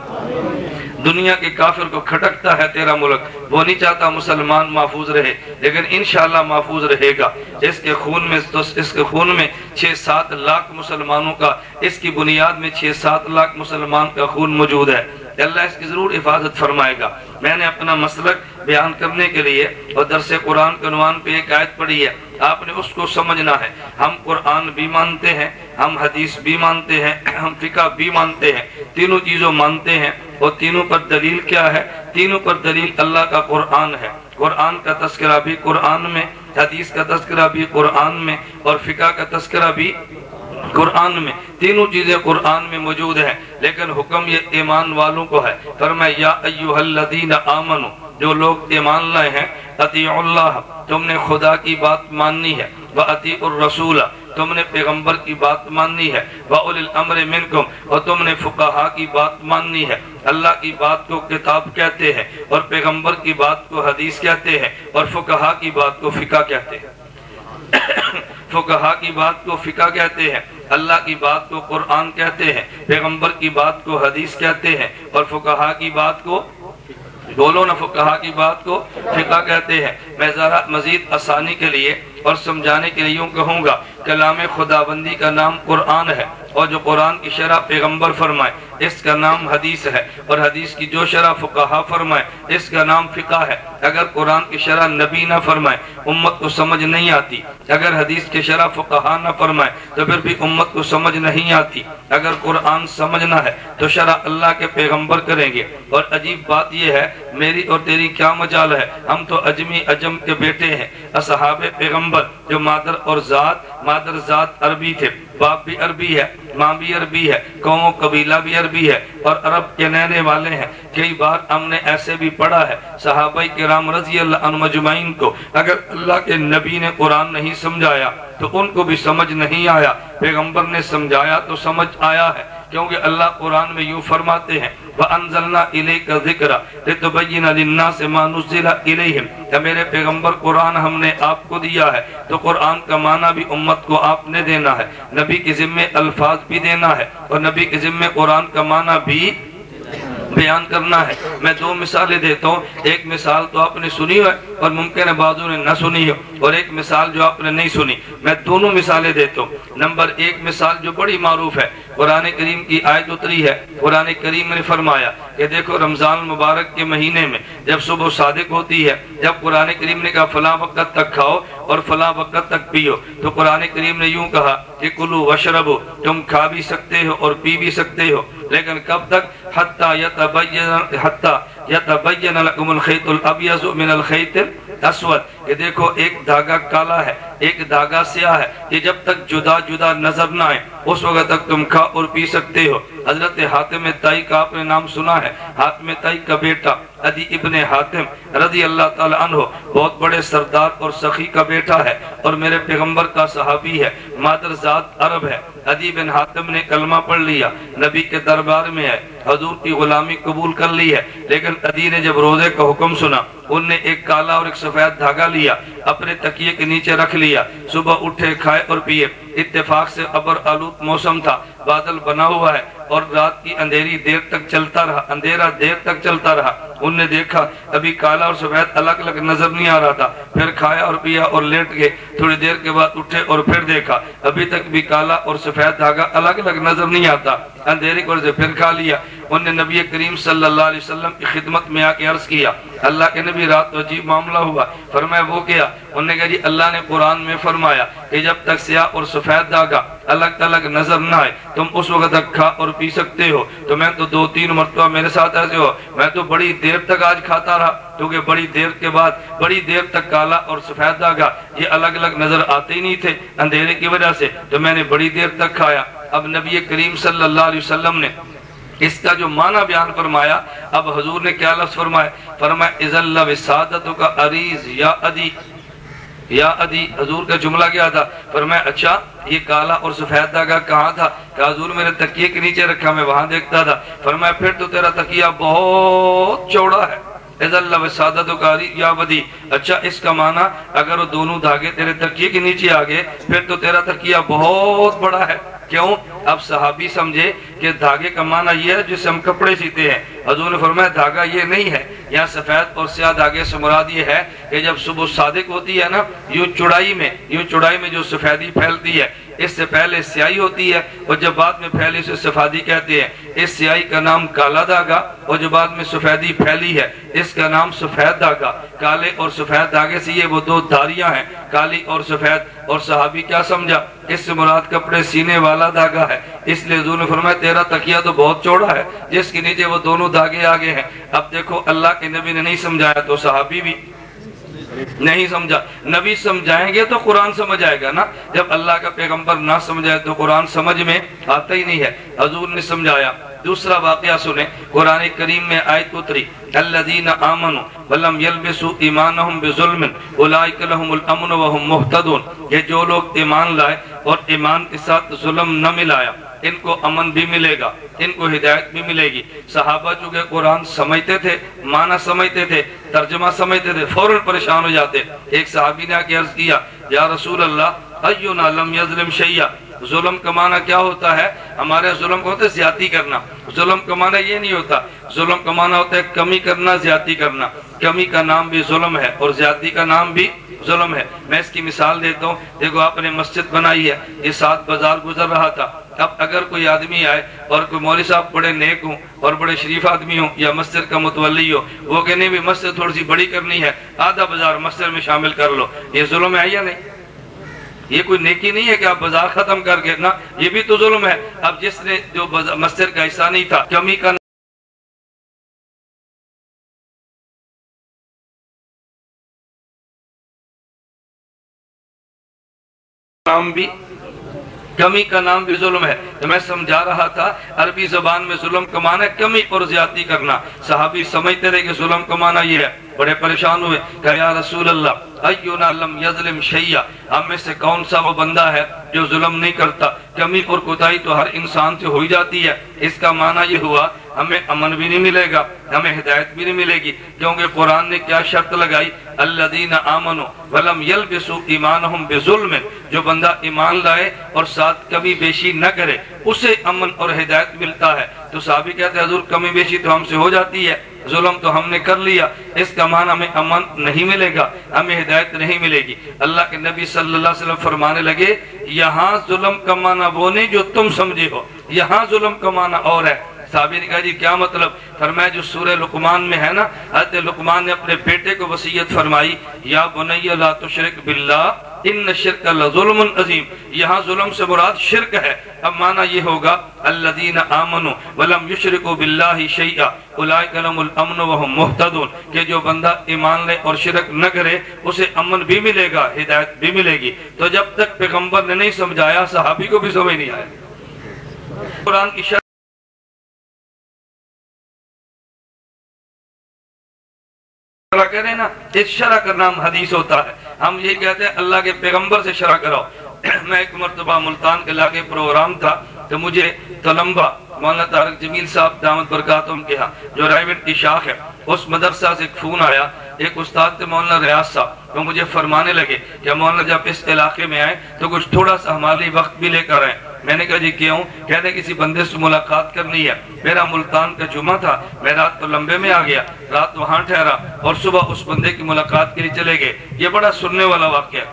دنیا کے کافر کو کھٹکتا ہے تیرا ملک، وہ نہیں چاہتا مسلمان محفوظ رہے، لیکن انشاءاللہ محفوظ رہے گا۔ اس کے خون میں 6-7 لاکھ مسلمانوں کا، اس کی بنیاد میں 6-7 لاکھ مسلمان کا خون موجود ہے۔ اللہ اس کی ضرور حفاظت فرمائے گا۔ میں نے اپنا مسلک بیان کرنے کے لیے اور درس قرآن کے عنوان پہ ایک آیت پڑھی ہے، آپ نے اس کو سمجھنا ہے۔ ہم قرآن بھی مانتے ہیں، ہم حدیث بھی مانتے ہیں، ہم فقہ بھی مانتے ہیں، تینوں چیزوں مانتے ہیں، اور تینوں پر دلیل کیا ہے؟ تینوں پر دلیل اللہ کا قرآن ہے۔ قرآن کا تذکرہ بھی قرآن میں، حدیث کا تذکرہ بھی قرآن میں، اور فقہ کا تذکرہ بھی قرآن میں۔ تینوں چیزیں قرآن میں موجود ہیں، لیکن حکم یہ ایمان والوں کو ہے۔ فرمایا یا ایھا الذین آمنوا، جو لوگ ایمان لائے ہیں، اطیعوا اللہ، تم نے خدا کی بات ماننی ہے، واطیعوا الرسول، تم نے پیغمبر کی بات ماننی ہے، وَأُولِي الْأَمْرِ مِنْكُمْ، اور تم نے فقہاء کی بات ماننی ہے۔ اللہ کی بات کو کتاب کہتے ہیں، اور پیغمبر کی بات کو حدیث کہتے ہیں، اور فقہاء کی بات کو فقہ کہتے ہیں۔ فقہاء کی بات کو فقہ کہتے ہیں، اللہ کی بات کو قرآن کہتے ہیں، پیغمبر کی بات کو حدیث کہتے ہیں، اور فقہاء کی بات کو، بولو نا، فقہاء کی بات کو فقہ کہتے ہیں۔ میں ذرا مزید آسانی کے لیے اور سمجھانے کے لیے یوں کہوں گا، کلام خداوندی کا نام قرآن ہے، اور جو قرآن کی شرح پیغمبر فرمائے اس کا نام حدیث ہے، اور حدیث کی جو شرح فقہاء فرمائے اس کا نام فقہ ہے۔ اگر قرآن کی شرح نبی نہ فرمائے امت کو سمجھ نہیں آتی، اگر حدیث کی شرح فقہاء نہ فرمائے تو پھر بھی امت کو سمجھ نہیں آتی۔ اگر قرآن سمجھنا ہے تو شرح اللہ کے پیغمبر کریں گے۔ اور عجیب بات یہ ہے، میری اور تیری کیا مجال ہے، ہم تو اجمی عجم کے بیٹے ہیں۔ اصحاب پیغمبر جو مادر ذات عربی تھے، باپ بھی عربی ہے، ماں بھی عربی ہے، قوم و قبیلہ بھی عربی ہے، اور عرب کے رہنے والے ہیں۔ کئی بار ہم نے ایسے بھی پڑھا ہے، صحابہ کرام رضی اللہ عنہم اجمعین کو اگر اللہ کے نبی نے قرآن نہیں سمجھایا تو ان کو بھی سمجھ نہیں آیا، پیغمبر نے سمجھایا تو سمجھ آیا ہے، کیونکہ اللہ قرآن میں یوں فرماتے ہیں وَأَنزَلْنَا إِلَيْكَ ذِكْرَ لِتُبَيِّنَ لِلنَّاسِ مَا نُزِّلَ إِلَيْهِمْ، کہ میرے پیغمبر قرآن ہم نے آپ کو دیا ہے، تو قرآن کا معنی بھی امت کو آپ نے دینا ہے، نبی کے ذمے الفاظ بھی دینا ہے، اور نبی کے ذمے قرآن کا معنی بھی بیان کرنا ہے۔ میں 2 مثالیں دیتا ہوں، ایک مثال تو آپ نے سنی ہے اور ممکن ہے بعضوں نے نہ سنی ہو، اور ایک مثال جو آپ نے نہیں سنی۔ میں دونوں مثالیں دیتا ہوں۔ نمبر 1 مثال جو بڑی معروف ہے، قرآن کریم کی آیت اتری ہے، قرآن کریم نے فرمایا کہ دیکھو رمضان مبارک کے مہینے میں جب صبح صادق ہوتی ہے، جب قرآن کریم نے کہا فلاں وقت تک کھاؤ اور فلاں وقت تک پیو، تو قرآن کریم نے یوں کہا کہ کلو وشربو، تم کھا بھی سکتے ہو اور پی بھی سکتے ہو، لیکن کب تک؟ حتی یتبین لکم الخیط الابیض من الخیط الاسود، کہ دیکھو ایک دھاگا کالا ہے ایک دھاگا سیاہ ہے، کہ جب تک جدا جدا نظر نہ آئے اس وقت تک تم کھا اور پی سکتے ہو۔ حضرت حاتم طائی کا آپ نے نام سنا ہے، حاتم طائی کا بیٹا عدی ابن حاتم رضی اللہ تعالی عنہ بہت بڑے سردار اور سخی کا بیٹا ہے، اور میرے پیغمبر کا صحابی ہے، مادر ذات عرب ہے۔ عدی بن حاتم نے کلمہ پڑھ لیا، نبی کے دربار میں ہے، حضور کی غلامی قبول کر لی ہے، لیکن عدی نے جب روزے کا حکم سنا ان نے ایک کالا اور ایک سفید دھاگا لیا، اپنے تکیے کے نیچے رکھ لیا، صبح اٹھے کھائے اور پیے۔ اتفاق سے ابر آلود موسم تھا، بادل بنا ہوا ہے، اور رات کی اندھیری دیر تک چلتا رہا، اندھیرا دیر تک چلتا رہا۔ ان نے دیکھا ابھی کالا اور سفید الگ الگ نظر نہیں آ رہا تھا، پھر کھایا اور پیا اور لیٹ گئے۔ تھوڑی دیر کے بعد اٹھے اور پھر دیکھا ابھی تک بھی کالا اور سفید دھاگا الگ الگ نظر نہیں آتا، اندھیرے کی وجہ سے پھر کھا لیا۔ ان نے نبی کریم صلی اللہ علیہ وسلم کی خدمت میں آ کے عرض کیا، اللہ کے نبی رات تو عجیب معاملہ ہوا۔ فرمایا وہ کیا؟ انہوں نے کہا جی اللہ نے قرآن میں فرمایا کہ جب تک سیاہ اور سفید دھاگا الگ الگ نظر نہ آئے تم اس وقت تک کھا اور پی سکتے ہو۔ تو میں تو 2-3 مرتبہ میرے ساتھ ایسے ہو، میں تو بڑی دیر تک آج کھاتا رہا، کیونکہ بڑی دیر کے بعد بڑی دیر تک کالا اور سفید دھاگا یہ الگ الگ نظر آتے ہی نہیں تھے اندھیرے کی وجہ سے، تو میں نے بڑی دیر تک کھایا۔ اب نبی کریم صلی اللہ علیہ وسلم نے اس کا جو معنی بیان فرمایا، اب حضور نے کیا لفظ فرمایا؟ فرمایا اذل وسادتک عریض یا ادی، یا ادی۔ حضور کا جملہ کیا تھا؟ فرمایا اچھا یہ کالا اور سفید دھاگا کہاں تھا؟ کہ حضور میرے تکیے کے نیچے رکھا، میں وہاں دیکھتا تھا۔ فرمایا پھر تو تیرا تکیہ بہت چوڑا ہے، اذل وسادتک عریض یا ودی۔ اچھا اس کا معنی اگر وہ دونوں دھاگے تیرے تکیے کے نیچے آگے پھر تو تیرا تکیہ بہت بڑا ہے۔ کیوں؟ اب صحابی سمجھے کہ دھاگے کا معنی یہ ہے جس سے ہم کپڑے سیتے ہیں۔ حضور نے فرمایا دھاگا یہ نہیں ہے، یہاں سفید اور سیاہ دھاگے سے مراد یہ ہے کہ جب صبح صادق ہوتی ہے نا، یوں چوڑائی میں جو سفیدی پھیلتی ہے، اس سے پہلے سیاہی ہوتی ہے اور جب بعد میں پھیلی اسے سفیدی کہتے ہیں۔ اس سیاہی کا نام کالا دھاگا اور جو بعد میں سفیدی پھیلی ہے اس کا نام سفید دھاگا۔ کالے اور سفید دھاگے سے یہ وہ دو دھاریاں ہیں، کالی اور سفید۔ اور صحابی کیا سمجھا؟ اس سے مراد کپڑے سینے والا دھاگا ہے، اس لیے حضور نے فرمایا تیرا تکیہ تو بہت چوڑا ہے جس کے نیچے وہ دونوں دھاگے آگے ہیں۔ اب دیکھو اللہ کے نبی نے نہیں سمجھایا تو صحابی بھی نہیں سمجھا۔ نبی سمجھائیں گے تو قرآن سمجھ آئے گا نا، جب اللہ کا پیغمبر نہ سمجھائے تو قرآن سمجھ میں آتا ہی نہیں ہے۔ حضور نے سمجھایا۔ دوسرا واقعہ سنیں، قرآن کریم میں آیت اتری الذین آمنوا ولم یلبسوا ایمانہم بظلم اولئک لہم الامن وہم مہتدون۔ یہ جو لوگ ایمان لائے اور ایمان کے ساتھ ظلم نہ ملایا ان کو امن بھی ملے گا، ان کو ہدایت بھی ملے گی۔ صحابہ چونکہ قرآن سمجھتے تھے، معنی سمجھتے تھے، ترجمہ سمجھتے تھے، فوراً پریشان ہو جاتے۔ ایک صحابی نے آ کے عرض کیا یا رسول اللہ اینا لم یظلم شیئا، ظلم کا معنی کیا ہوتا ہے؟ ہمارے ظلم کو ہوتا ہے زیادتی کرنا، ظلم کا معنی یہ نہیں ہوتا، ظلم کا معنی ہوتا ہے کمی کرنا، زیادتی کرنا۔ کمی کا نام بھی ظلم ہے اور زیادتی کا نام بھی ظلم ہے۔ میں اس کی مثال دیتا ہوں، دیکھو آپ نے مسجد بنائی ہے، یہ ساتھ بازار گزر رہا تھا، اب اگر کوئی آدمی آئے اور کوئی مولوی صاحب بڑے نیک ہوں اور بڑے شریف آدمی ہوں یا مسجد کا متولی ہو، وہ کہنے بھی مسجد تھوڑی سی بڑی کرنی ہے، آدھا بازار مسجد میں شامل کر لو، یہ ظلم ہے یا نہیں؟ یہ کوئی نیکی نہیں ہے کہ آپ بازار ختم کر کے نا، یہ بھی تو ظلم ہے۔ اب جس نے جو مسجد کا حصہ نہیں تھا، کمی کا نام بھی کمی کا نام بھی ظلم ہے۔ تو میں سمجھا رہا تھا عربی زبان میں ظلم کا معنی ہے کمی اور زیادتی کرنا۔ صحابی سمجھتے رہے کہ ظلم کا معنی یہ ہے، بڑے پریشان ہوئے، کہا یا رسول اللہ اینا لم یظلم شیئا، ہم میں سے کون سا وہ بندہ ہے جو ظلم نہیں کرتا؟ کمی اور کوتاہی تو ہر انسان سے ہو ہی جاتی ہے۔ اس کا معنی یہ ہوا ہمیں امن بھی نہیں ملے گا، ہمیں ہدایت بھی نہیں ملے گی، کیونکہ قرآن نے کیا شرط لگائی؟ الذین آمنوا ولم یلبسوا ایمانہم بظلم، جو بندہ ایمان لائے اور ساتھ کمی بیشی نہ کرے اسے امن اور ہدایت ملتا ہے۔ تو صحابی کہتے ہیں حضور کمی بیشی تو ہم سے ہو جاتی ہے، ظلم تو ہم نے کر لیا، اس کا معنی ہمیں امن نہیں ملے گا، ہمیں ہدایت نہیں ملے گی۔ اللہ کے نبی صلی اللہ علیہ وسلم فرمانے لگے یہاں ظلم کا معنی وہ نہیں جو تم سمجھے ہو، یہاں ظلم کا معنی اور ہے۔ صحابی نے کہا جی کیا مطلب؟ فرمایا جو سورہ لقمان میں ہے نا، حضرت لقمان نے اپنے بیٹے کو وصیت فرمائی یا بنی لا تشرک باللہ ان الشرک لظلم عظیم، یہاں ظلم سے مراد شرک ہے۔ اب معنی یہ ہوگا الذین آمنوا ولم یشرکوا باللہ شیئا اولئک لہم الامن وہم مہتدون، کہ جو بندہ ایمان لے اور شرک نہ کرے اسے امن بھی ملے گا، ہدایت بھی ملے گی۔ تو جب تک پیغمبر نے نہیں سمجھایا صحابی کو بھی سمجھ نہیں آیا۔ قرآن کی شرح کہہ رہے ہیں نا، اس شرح کا نام حدیث ہوتا ہے۔ ہم یہ کہتے ہیں اللہ کے پیغمبر سے شرح کراؤ۔ میں ایک مرتبہ ملتان کے علاقے پروگرام تھا تو مجھے طلبہ مولانا طارق جمیل صاحب دامت برکاتہم کے ہاں جو رائیوٹ کی شاخ ہے اس مدرسہ سے ایک فون آیا، ایک استاد تھے مولانا ریاض صاحب، وہ مجھے فرمانے لگے کہ مولانا جب اس علاقے میں آئے تو کچھ تھوڑا سا ہمارے وقت بھی لے کر آئیں۔ میں نے کہا جی کیوں؟ کہتے کسی بندے سے ملاقات کرنی ہے۔ میرا ملتان کا جمعہ تھا، میں رات کو لمبے میں آ گیا، رات وہاں ٹھہرا اور صبح اس بندے کی ملاقات کے لیے چلے گئے۔ یہ بڑا سننے والا واقعہ۔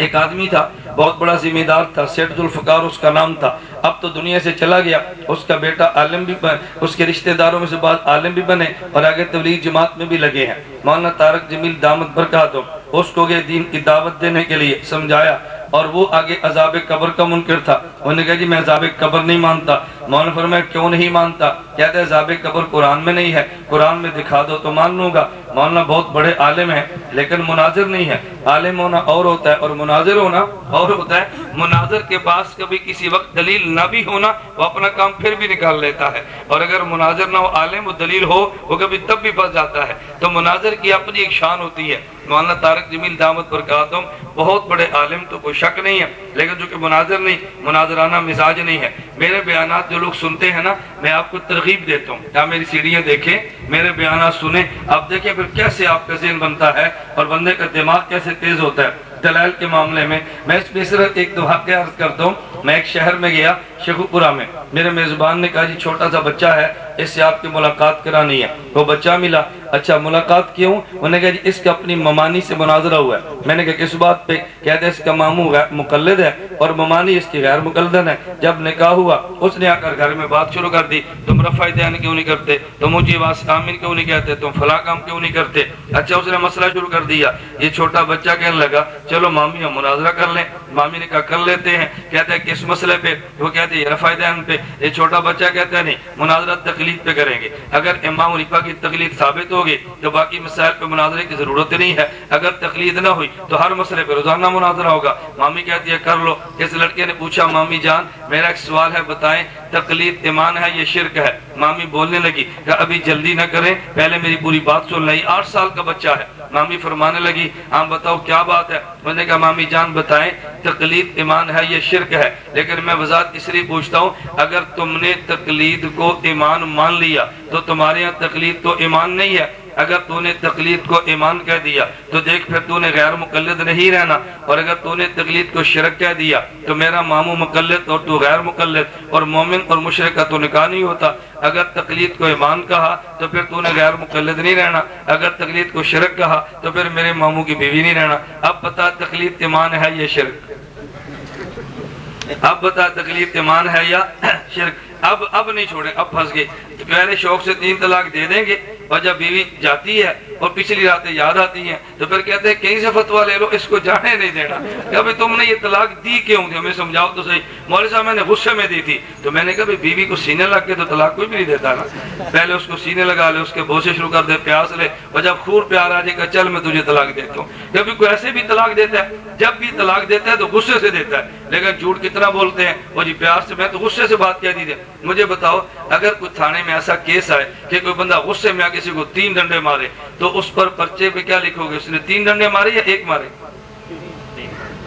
ایک آدمی تھا، بہت بڑا ذمہ دار تھا، سیٹھ ذوالفقار اس کا نام تھا، اب تو دنیا سے چلا گیا۔ اس کا بیٹا عالم بھی بنے، اس کے رشتہ داروں میں سے بعض عالم بھی بنے اور آگے تبلیغ جماعت میں بھی لگے ہیں۔ مولانا طارق جمیل دامت برکاتہم اس کو گئے دین کی دعوت دینے کے لیے، سمجھایا اور وہ آگے عذاب قبر کا منکر تھا. انہوں نے کہا جی میں عذاب قبر نہیں مانتا. مولانا فرمایا کیوں نہیں مانتا؟ کہتے ہیں عذاب قبر قرآن میں نہیں ہے, قرآن میں دکھا دو تو مان لوں گا. مولانا بہت بڑے عالم ہیں لیکن مناظر نہیں ہے. عالم ہونا اور ہوتا ہے اور مناظر ہونا اور ہوتا ہے. مناظر کے پاس کبھی کسی وقت دلیل نہ بھی ہونا وہ اپنا کام پھر بھی نکال لیتا ہے, اور اگر مناظر نہ ہو عالم وہ دلیل ہو وہ کبھی تب بھی پھنس جاتا ہے. تو مناظر کی اپنی ایک شان ہوتی ہے. مولانا طارق جمیل دامت برکاتہم بہت بڑے عالم تو کوئی شک نہیں ہے, لیکن جو کہ مناظر نہیں, مناظرانہ مزاج نہیں ہے. میرے بیانات جو لوگ سنتے ہیں نا میں آپ کو ترغیب دیتا ہوں, آپ میری سیڑھیاں دیکھیں, میرے بیانات سنیں, آپ دیکھیں پھر کیسے آپ کا ذہن بنتا ہے اور بندے کا دماغ کیسے تیز ہوتا ہے. دلائل کے معاملے میں میں اس پہ صرف ایک دو واقعہ عرض کرتا ہوں. میں ایک شہر میں گیا شیخوپورہ میں, میرے میزبان نے کہا جی چھوٹا سا بچہ ہے اس سے آپ کی ملاقات کرانی ہے. وہ بچہ ملا, اچھا ملاقات کیوں؟ انہوں نے کہا جی اس کا اپنی ممانی سے مناظرہ ہوا ہے. میں نے کہا کس بات پہ؟ کہتے ہیں اس کا ماموں مقلد ہے اور ممانی اس کی غیر مقلدن ہے. جب نکاح ہوا اس نے آ کر گھر میں بات شروع کر دی, تم رفع دین کیوں نہیں کرتے, تم اونچی آواز آمین کیوں نہیں کہتے, تم فلاں کام کیوں نہیں کرتے. اچھا اس نے مسئلہ شروع کر دیا. یہ چھوٹا بچہ کہنے لگا چلو مامی ہم مناظرہ کر لیں. مامی نے کہا کر لیتے ہیں. کہتے ہیں کس مسئلے پہ؟ وہ کہتے ہیں رفع دین پہ. یہ چھوٹا بچہ کہتا ہے نہیں مناظرہ تقلید پہ کریں گے. اگر امام حنیفہ کی تقلید ثابت ہوگی تو باقی مسائل پہ مناظرے کی ضرورت نہیں ہے. اگر تقلید نہ ہوئی تو ہر مسئلے پہ روزانہ مناظرہ ہوگا. مامی کہتی ہے کر لو. اس لڑکے نے پوچھا مامی جان میرا ایک سوال ہے بتائیں, تقلید ایمان ہے یہ شرک ہے؟ مامی بولنے لگی کہ ابھی جلدی نہ کریں, پہلے میری پوری بات سن لیں. 8 سال کا بچہ ہے. مامی فرمانے لگی ہاں بتاؤ کیا بات ہے؟ میں نے کہا مامی جان بتائیں تقلید ایمان ہے یہ شرک ہے, لیکن میں وضاحت اس لیے پوچھتا ہوں اگر تم نے تقلید کو ایمان مان لیا تو تمہارے یہاں تقلید تو ایمان نہیں ہے. اگر تو نے تقلید کو ایمان کہہ دیا تو دیکھ پھر تو نے غیر مقلد نہیں رہنا, اور اگر تو نے تقلید کو شرک کہہ دیا تو میرا ماموں مقلد اور تو غیر مقلد, اور مومن اور مشرک کا تو نکاح نہیں ہوتا. اگر تقلید کو ایمان کہا تو پھر تو نے غیر مقلد نہیں رہنا, اگر تقلید کو شرک کہا تو پھر میرے ماموں کی بیوی نہیں رہنا. اب بتا تقلید ایمان ہے یہ شرک؟ اب بتا تقلید ایمان ہے یا شرک؟ اب نہیں چھوڑیں, اب پھنس گئے. پہلے شوق سے 3 طلاق دے دیں گے اور جب بیوی جاتی ہے اور پچھلی راتیں یاد آتی ہیں تو پھر کہتے ہیں کہیں سے فتویٰ لے لو, اس کو جانے نہیں دینا. کہ ابھی تم نے یہ طلاق دی کیوں تھی, ہمیں سمجھاؤ تو صحیح. مولوی صاحب میں نے غصے میں دی تھی. تو میں نے کہا بیوی کو سینے لگ کے تو طلاق کوئی بھی نہیں دیتا نا, پہلے اس کو سینے لگا لے, اس کے بوسے شروع کر دے, پیاس لے, اور جب خور پیار آ جائے گا چل میں تجھے طلاق دیتا ہوں. کبھی کوئی ایسے بھی طلاق دیتا ہے, جب بھی طلاق دیتا ہے تو غصے سے دیتا ہے, لیکن جھوٹ کتنا بولتے ہیں وہ جی پیار سے, میں تو غصے سے بات کہہ دی تھی. مجھے بتاؤ اگر کوئی تھانے میں ایسا کیس آئے کہ کوئی بندہ غصے میں کسی کو 3 ڈنڈے مارے تو اس پر پرچے پہ کیا لکھو گے؟ اس نے 3 ڈنڈے مارے یا 1 مارے؟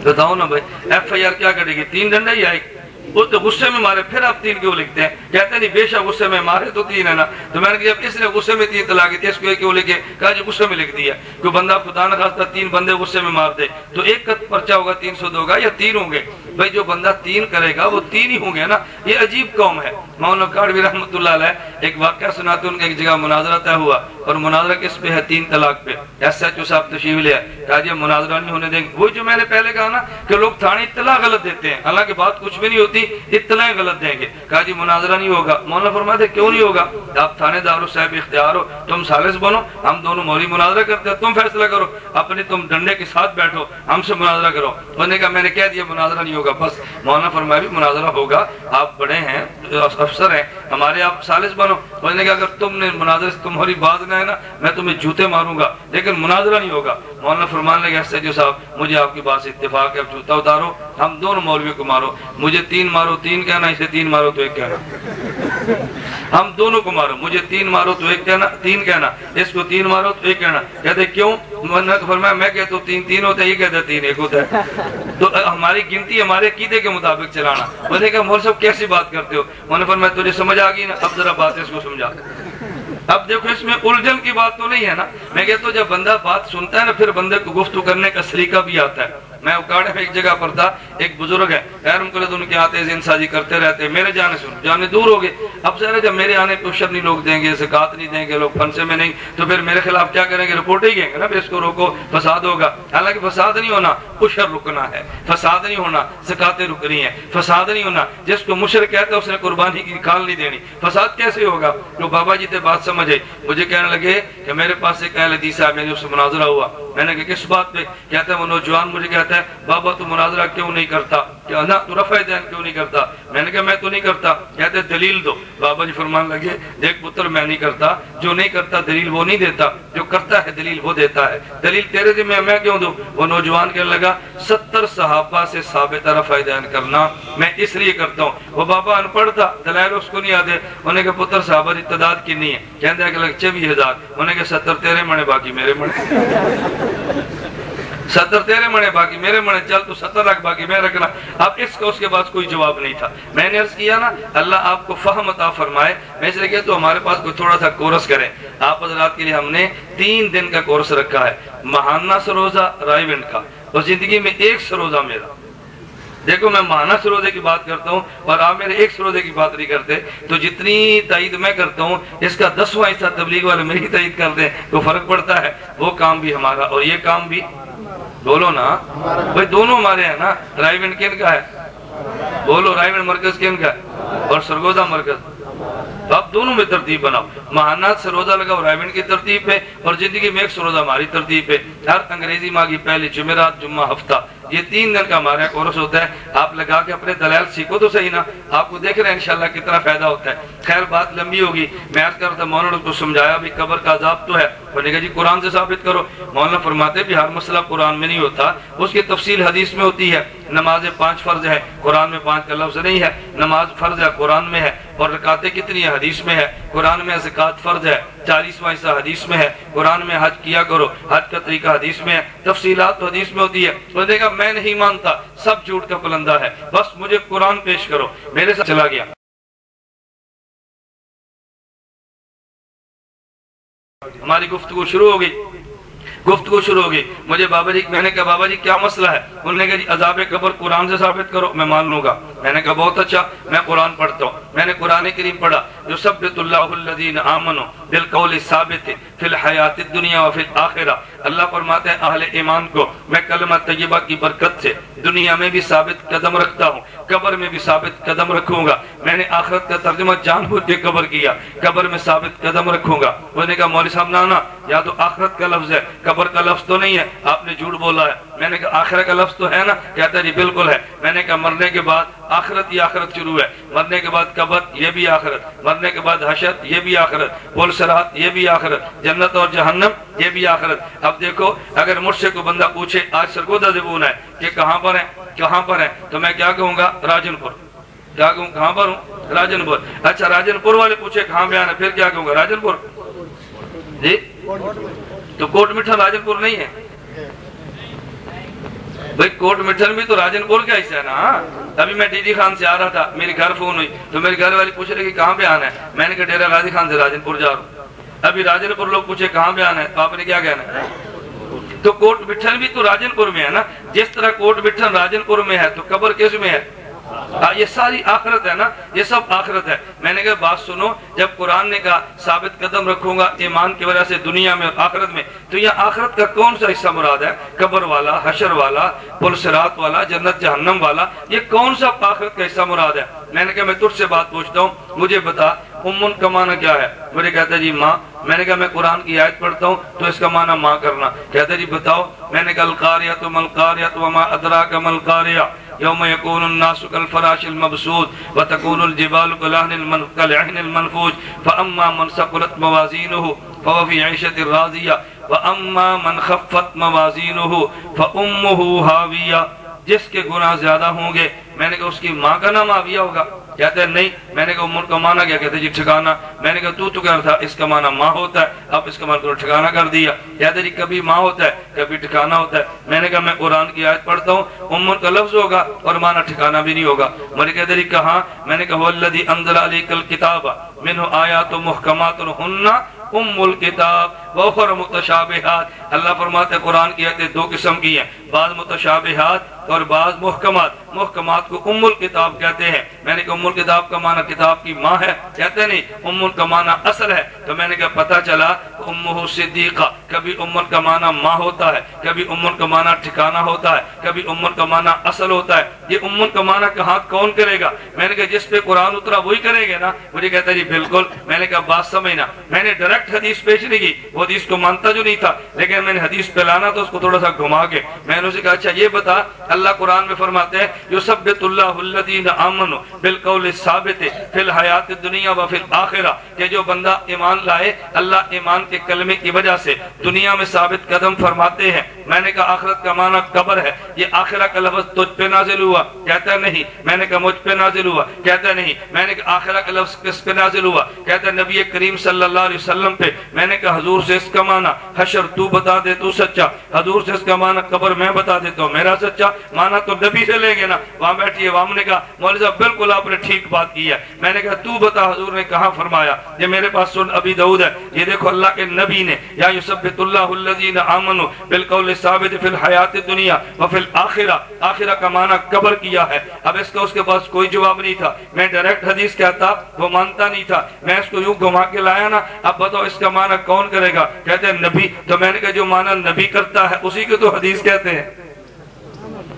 بتاؤ نا بھائی, ایف آئی آر کیا کرے گی, 3 ڈنڈے یا 1؟ وہ تو غصے میں مارے, پھر آپ 3 کیوں لکھتے ہیں؟ کہتے ہیں نہیں بے شک غصے میں مارے تو 3 ہے نا. تو میں نے کہا جب اس نے غصے میں 3 طلاق دی اس کو کیوں لکھے؟ کہا جی غصے میں لکھ دیا. کوئی بندہ خدا نہ خواستہ 3 بندے غصے میں مار دے تو 1 کا پرچہ ہوگا 302 ہوگا یا 3 ہوں گے؟ بھائی جو بندہ 3 کرے گا وہ 3 ہی ہوں گے نا. یہ عجیب قوم ہے. مولانا کاڑوی رحمۃ اللہ علیہ ایک واقعہ سناتے, ان کے ایک جگہ مناظرہ طے ہوا اور مناظرہ کس پہ ہے؟ 3 طلاق پہ. ایس ایچ او صاحب تشریف لے آئے, کہا جی مناظرہ نہیں ہونے دیں گے. وہی جو میں نے پہلے کہا نا کہ لوگ تھانے اطلاع غلط دیتے ہیں, حالانکہ بات کچھ بھی نہیں ہوتی, اطلاع غلط دیں گے. کہا جی مناظرہ نہیں ہوگا. مولانا فرماتے کیوں نہیں ہوگا؟ آپ تھانے دار صاحب اختیار ہو, تم ثالث بنو, ہم دونوں موری مناظرہ کرتے ہیں, تم فیصلہ کرو, اپنے تم ڈنڈے کے ساتھ بیٹھو, ہم سے مناظرہ کرو. انہوں نے کہا میں نے کہہ دیا مناظرہ نہیں ہوگا. بس مولانا فرمایا بھی مناظرہ ہوگا, آپ بڑے ہیں افسر ہیں ہمارے, آپ ثالث بنو. انہوں نے کہا اگر تم نے مناظرہ سے تمہاری بات نہ ہے نا میں تمہیں جوتے ماروں گا, لیکن مناظرہ نہیں ہوگا. مولانا فرمانے لگے سید صاحب مجھے آپ کی بات سے اتفاق ہے, اب جوتا اتارو, ہم دونوں مولویوں کو مارو. مجھے 3 مارو 3 کہنا, اسے 3 مارو تو 1 کہنا. ہم دونوں کو مارو, مجھے 3 مارو تو 1 کہنا, 3 کہنا, اس کو 3 مارو تو 1 کہنا. کہتے کیوں؟ فرمایا میں کہتا ہوں 3 ہوتا ہے, یہ کہتا ہے 3 1 ہوتا ہے. تو ہماری گنتی ہمارے عقیدے کے مطابق چلانا. میں نے کہا مول صاحب کیسی بات کرتے ہو؟ میں نے فرمایا تجھے سمجھ آ گئی نا, اب ذرا بات اس کو سمجھا. اب دیکھو اس میں الجھن کی بات تو نہیں ہے نا. میں کہتا ہوں جب بندہ بات سنتا ہے نا پھر بندے کو گفتگو کرنے کا سلیقہ بھی آتا ہے. میں اکاڑے میں ایک جگہ پر تھا, ایک بزرگ ہے غیر مقلد, ان کے آتے ذہن سازی کرتے رہتے, میرے جانے دور ہو گئے. اب ظاہر ہے جب میرے آنے پہ اشر نہیں لوگ دیں گے, زکات نہیں دیں گے, لوگ پھنسے میں نہیں, تو پھر میرے خلاف کیا کریں گے؟ رپورٹ ہی کہیں گے نا اس کو روکو, فساد ہوگا. حالانکہ فساد نہیں ہونا, اشر رکنا ہے. فساد نہیں ہونا, زکاتیں رکنی ہیں. فساد نہیں ہونا, جس کو مشرک کہتے ہیں اس نے قربانی کی کھال نہیں دینی. فساد کیسے ہوگا؟ جو بابا جی تھے بات سمجھ آئی, مجھے کہنے لگے کہ میرے پاس ایک اہل حدیث صاحب میرے اس سے مناظرہ ہوا. میں نے کہا کس بات پہ؟ کہتا ہے وہ نوجوان مجھے کہتا ہے ہے بابا تو مناظرہ کیوں نہیں کرتا, کیا نا تو رفع دین کیوں نہیں کرتا؟ میں نے کہا میں تو نہیں کرتا. کہتے دلیل دو. بابا جی فرمان لگے دیکھ پتر میں نہیں کرتا, جو نہیں کرتا دلیل وہ نہیں دیتا, جو کرتا ہے دلیل وہ دیتا ہے. دلیل تیرے ذمہ میں کیوں دوں؟ وہ نوجوان کہنے لگا 70 صحابہ سے ثابت ہے رفع دین کرنا, میں اس لیے کرتا ہوں. وہ بابا ان پڑھ تھا, دلائل اس کو نہیں آتے. انہوں نے کہا پتر صحابہ کی تعداد کتنی ہے؟ کہتے ہیں کہ لگ 24,000. انہوں نے کہا 70 تیرے منے باقی میرے منے. 70 تیرے منے باقی میرے منے, چل تو 70 لاکھ باقی میں رکھنا. اب اس کا اس کے بعد کوئی جواب نہیں تھا. میں نے عرض کیا نا اللہ آپ کو فہم عطا فرمائے. میں اس لیے کہ تو ہمارے پاس کوئی تھوڑا سا کورس کریں. آپ حضرات کے لیے ہم نے 3 دن کا کورس رکھا ہے, ماہانہ سروزہ رائیونڈ کا, اور زندگی میں 1 سروزہ میرا. دیکھو میں ماہانہ سروزے کی بات کرتا ہوں اور آپ میرے 1 سروزے کی بات نہیں کرتے, تو جتنی تائید میں کرتا ہوں اس کا 10واں حصہ تبلیغ والے میری تائید کرتے ہیں, تو فرق پڑتا ہے. وہ کام بھی ہمارا اور یہ کام بھی, بولو نا بھائی دونوں ہمارے ہیں نا. رائیونڈ کن کا ہے؟ بولو رائیونڈ مرکز کن کا ہے اور سرگوزہ مرکز. آپ دونوں میں ترتیب بناؤ, ماہانات سے روزہ لگاؤ رائیونڈ کی ترتیب پہ, اور زندگی میں 1 سروزہ ہماری ترتیب پہ. ہر انگریزی ماہ کی پہلی جمعرات, جمعہ, ہفتہ, یہ 3 دن کا ہمارا کورس ہوتا ہے. آپ لگا کے اپنے دلائل سیکھو تو صحیح نا. آپ کو دیکھ رہے ہیں انشاءاللہ کتنا فائدہ ہوتا ہے. خیر بات لمبی ہوگی. میں عرض کر رہا تھا مولانا کو سمجھایا بھی قبر کا عذاب تو ہے. انہوں نے کہا جی قرآن سے ثابت کرو. مولانا فرماتے بھی ہر مسئلہ قرآن میں نہیں ہوتا, اس کی تفصیل حدیث میں ہوتی ہے. نماز 5 فرض ہے, قرآن میں 5 کا لفظ نہیں ہے. نماز فرض ہے, قرآن میں ہے. اور رکعتیں کتنی ہیں؟ حدیث میں ہے. قرآن میں زکوٰۃ فرض ہے, 40واں حصہ حدیث میں ہے. قرآن میں حج کیا کرو, حج کا طریقہ حدیث میں ہے. تفصیلات تو حدیث میں ہوتی ہے. تو دیکھا میں نہیں مانتا, سب جھوٹ کا پلندہ ہے, بس مجھے قرآن پیش کرو. میرے ساتھ چلا گیا. ہماری گفتگو شروع ہو گئی. مجھے بابا جی, میں نے کہا بابا جی کیا مسئلہ ہے؟ انہوں نے کہا جی عذاب قبر قرآن سے ثابت کرو. میں مان لوں گا. میں نے کہا بہت اچھا, میں قرآن پڑھتا ہوں. میں نے قرآن کریم پڑھا, یثبت اللہ الذین آمنوا بالقول الثابت فی الحیات الدنیا وفی الآخرہ. اللہ فرماتے ہیں اہل ایمان کو میں کلمہ طیبہ کی برکت سے دنیا میں بھی ثابت قدم رکھتا ہوں, قبر میں بھی ثابت قدم رکھوں گا. میں نے آخرت کا ترجمہ جان بوجھ کے قبر کیا, قبر میں ثابت قدم رکھوں گا. انہوں نے کہا مولوی صاحب نانا یا تو آخرت کا لفظ ہے, قبر کا لفظ تو نہیں ہے, آپ نے جھوٹ بولا ہے. میں نے کہا آخرت کا لفظ تو ہے نا؟ کہتا جی بالکل ہے. میں نے کہا مرنے کے بعد آخرت ہی آخرت شروع ہے, مرنے کے بعد قبر یہ بھی آخرت, مرنے کے بعد حشر یہ بھی آخرت, پل صراط یہ بھی آخرت, جنت اور جہنم یہ بھی آخرت. اب دیکھو اگر مجھ سے کوئی بندہ پوچھے آج سرگودا زبون ہے کہ کہاں پر ہے, تو میں کیا کہوں گا؟ راجن پور. کیا کہوں, کہاں پر ہوں؟ راجن پور. اچھا راجن پور والے پوچھے کہاں بیان ہے, پھر کیا کہوں گا؟ راجن پور. جی تو کوٹ مٹھن راجن پور نہیں ہے بھئی, کوٹ مٹھن بھی تو راجن پور کا حصہ ہے نا. ابھی میں ڈی خان سے آ رہا تھا, میری گھر فون ہوئی تو میری گھر والی پوچھ رہے کہ کہاں پہ آنا ہے. میں نے کہا ڈیرہ غازی خان سے راجن پور جا رہا ہوں. ابھی راجن پور لوگ پوچھے کہاں پہ آنا ہے, تو آپ نے کیا کہنا ہے؟ تو کوٹ مٹھن بھی تو راجن پور میں ہے نا. جس طرح کوٹ مٹھن راجن پور میں ہے تو قبر کس میں ہے؟ یہ ساری آخرت ہے نا, یہ سب آخرت ہے. میں نے کہا بات سنو, جب قرآن نے کہا ثابت قدم رکھوں گا ایمان کی وجہ سے دنیا میں اور آخرت میں, تو یہ آخرت کا کون سا حصہ مراد ہے؟ قبر والا, حشر والا, پل صراط والا, جنت جہنم والا, یہ کون سا آخرت کا حصہ مراد ہے؟ میں نے کہا میں تجھ سے بات پوچھتا ہوں, مجھے بتا امن کا معنی کیا ہے؟ مجھے کہتا ہے جی ماں. میں نے کہا میں قرآن کی آیت پڑھتا ہوں تو اس کا معنی ماں کرنا. کہتا ہے جی بتاؤ. میں نے کہا القاریۃ ما القاریۃ وما ادراک ما القاریہ یوم یکون الناس کالفراش المبثوث وتکون الجبال کالعہن المنفوش فاما من ثقلت موازینہ فهو فی عیشۃ راضیہ واما من خفت موازینہ فامہ ہاویہ. جس کے گناہ زیادہ ہوں گے, میں نے کہا اس کی ماں کا نام ہاویہ ہوگا؟ کہتے ہیں نہیں. میں نے کہا امر کا معنی کیا؟ کہتے ہیں جی ٹھکانہ. میں نے کہا تو کہہ رہا تھا اس کا معنی ماں ہوتا ہے, اب اس کا معنی تو ٹھکانہ کر دیا. کہتے ہیں جی کبھی ماں ہوتا ہے کبھی ٹھکانہ ہوتا ہے. میں نے کہا میں قرآن کی آیت پڑھتا ہوں, امر کا لفظ ہوگا اور معنی ٹھکانہ بھی نہیں ہوگا. مجھے کہتے ہیں جی کہاں؟ میں نے کہا والذی انزل علیک الکتاب منہ آیات محکمات ہن ام الکتاب وأخر متشابہات. اللہ فرماتے ہیں قرآن کی آیتیں 2 قسم کی ہیں, بعض متشابہات اور بعض محکمات. محکمات کو ام الکتاب کہتے ہیں. میں نے کہا ام الکتاب کا معنی کتاب کی ماں ہے؟ کہتے نہیں, ام کا معنی اصل ہے. تو میں نے کہا پتہ چلا امہ صدیقہ, کبھی ام کا معنی ماں ہوتا ہے, کبھی ام کا معنی ٹھکانہ ہوتا ہے, کبھی ام کا معنی اصل ہوتا ہے. یہ ام کا معنی کہاں کون کرے گا؟ میں نے کہا جس پہ قرآن اترا وہی کرے گا نا. مجھے کہتا ہے جی بالکل. میں نے کہا بات سمجھنا, میں نے ڈائریکٹ حدیث پیش نہیں کی, وہ حدیث کو مانتا جو نہیں تھا، لیکن میں نے حدیث پہ لانا تو اس کو تھوڑا سا گھما کے میں نے اسے کہا اچھا یہ بتا، اللہ قرآن میں فرماتے ہیں یثبت اللہ الذین آمنوا بالقول الثابت فی الحیات الدنیا وفی الآخرہ، کہ جو بندہ ایمان لائے اللہ ایمان کے کلمے کی وجہ سے دنیا میں ثابت قدم فرماتے ہیں۔ میں نے کہا آخرت کا معنی قبر ہے، یہ آخرہ کا لفظ تجھ پہ نازل ہوا؟ کہتا ہے نہیں۔ میں نے کہا مجھ پہ نازل ہوا؟ کہتا ہے نہیں۔ میں نے کہا آخرہ کا لفظ کس پہ نازل ہوا؟ کہتا ہے نبی کریم صلی اللہ علیہ وسلم پہ۔ میں نے کہا حضور سے اس کا معنی حشر تو بتا دے تو سچا، حضور سے اس کا معنی قبر میں بتا دیتا ہوں میرا سچا، معنی تو نبی سے لیں گے نا۔ وہاں بیٹھیے، وہاں نے کہا مولوی صاحب بالکل آپ نے ٹھیک بات کی ہے۔ میں نے کہا تو بتا حضور نے کہاں فرمایا؟ یہ میرے پاس سن ابی داؤد ہے، یہ دیکھو اللہ کے نبی نے یا یثبت اللہ الذین آمنوا بالقول الثابت فی الحیات الدنیا وفی الآخرہ، آخرہ کا معنی قبر کیا ہے۔ اب اس کا اس کے پاس کوئی جواب نہیں تھا، میں ڈائریکٹ حدیث کہتا وہ مانتا نہیں تھا، میں اس کو یوں گھما کے لایا نا۔ اب بتاؤ اس کا معنی کون کرے گا؟ کہتے ہیں نبی۔ تو میں نے کہا جو معنی نبی کرتا ہے اسی کو تو حدیث کہتے ہیں۔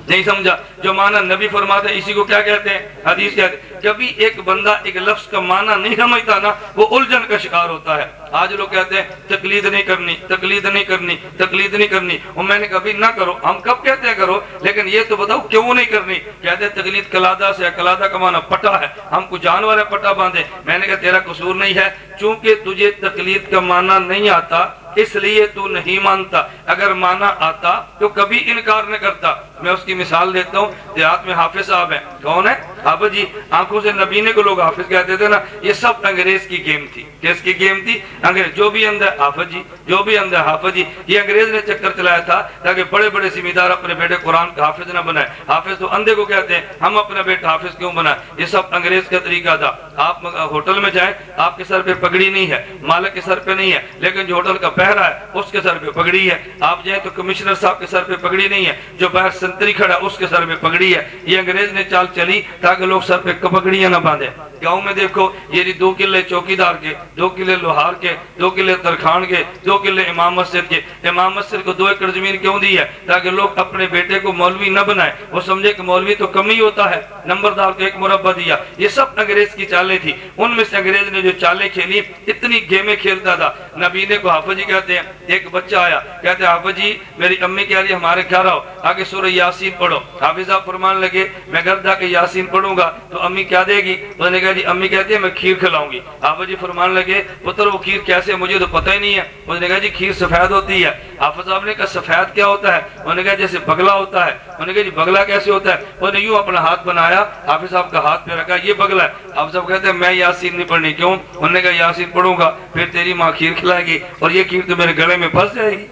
نہیں سمجھا؟ جو معنی نبی فرماتے ہیں اسی کو کیا کہتے ہیں؟ حدیث کہتے ہیں۔ جبھی ایک بندہ ایک لفظ کا معنی نہیں سمجھتا نا وہ الجھن کا شکار ہوتا ہے۔ آج لوگ کہتے ہیں تقلید نہیں کرنی، تقلید نہیں کرنی، تقلید نہیں کرنی، اور میں نے کبھی نہ کرو۔ ہم کب کہتے ہیں کرو، لیکن یہ تو بتاؤ کیوں نہیں کرنی؟ کہتے ہیں تقلید قلادہ سے، قلادہ کا معنی پٹا ہے، ہم کو جانور ہے پٹا باندھے۔ میں نے کہا تیرا قصور نہیں ہے، چونکہ تجھے تقلید کا معنی نہیں آتا اس لیے تو نہیں مانتا، اگر معنی آتا تو کبھی انکار نہ کرتا۔ میں اس کی مثال دیتا ہوں، دیہات میں حافظ صاحب ہیں۔ کون ہے؟ حافظ جی۔ آنکھوں سے نبینے کو لوگ حافظ کہتے تھے نا، یہ سب انگریز کی گیم تھی۔ کس کی گیم تھی؟ انگریز۔ جو بھی اندر حافظ جی، جو بھی اندر حافظ جی، یہ انگریز نے چکر چلایا تھا تاکہ بڑے بڑے ذمہ اپنے بیٹے قرآن کا حافظ نہ بنائے۔ حافظ تو اندھے کو کہتے ہیں، ہم اپنا بیٹا حافظ کیوں بنائے؟ یہ سب انگریز کا طریقہ تھا۔ آپ ہوٹل میں جائیں، آپ کے سر پہ پگڑی نہیں ہے، مالک کے سر پہ نہیں ہے، لیکن جو ہوٹل کا پہرا ہے اس کے سر پہ پگڑی ہے۔ آپ جائیں تو کمشنر صاحب کے سر پہ پگڑی نہیں ہے، جو باہر سنتری کھڑا اس کے سر پہ پگڑی ہے۔ یہ انگریز نے چال چلی تاکہ لوگ سر پہ پگڑیاں نہ باندھیں۔ گاؤں میں دیکھو یہ 2 قلعے چوکیدار کے، 2 قلعے لوہار کے، 2 قلعے ترخان کے، 2 قلعے امام مسجد کے۔ امام مسجد کو 2 ایکڑ زمین کیوں دی ہے؟ تاکہ لوگ اپنے بیٹے کو مولوی نہ بنائیں، وہ سمجھے کہ مولوی تو کم ہی ہوتا ہے، نمبردار کو 1 مربع دیا۔ یہ سب انگریز کی چالیں تھی۔ ان میں سے انگریز نے جو چالیں کھیلی، اتنی گیمیں کھیلتا تھا۔ نبینے کو حافظ جی کہتے ہیں۔ ایک بچہ آیا، کہتے ہیں حافظ جی میری امی کہہ رہی ہمارے گھر آؤ، آگے سورہ یاسین پڑھو۔ حافظ صاحب فرمان لگے میں گھر جا کے یاسین پڑھوں گا تو امی کیا دے گی؟ انہوں نے کہا جی امی کہتی ہے میں کھیر کھلاؤں گی۔ حافظ جی فرمان لگے پتر وہ کھیر کیسے؟ مجھے تو پتہ ہی نہیں ہے۔ انہوں نے کہا جی کھیر سفید ہوتی ہے۔ حافظ صاحب نے کہا سفید کیا ہوتا ہے؟ انہوں نے کہا جیسے بگلا ہوتا ہے۔ انہوں نے کہا جی بگلا کیسے ہوتا ہے؟ انہوں نے یوں اپنا ہاتھ بنایا، حافظ صاحب کا ہاتھ پہ رکھا، یہ بگلا ہے۔ حافظ صاحب کہتے ہیں میں یاسین نہیں پڑھنی۔ کیوں؟ انہوں نے کہا یاسین پڑھوں گا پھر تیری ماں کھیر کھلائے گی اور یہ کھیر تو میرے گلے میں پھنس جائے گی۔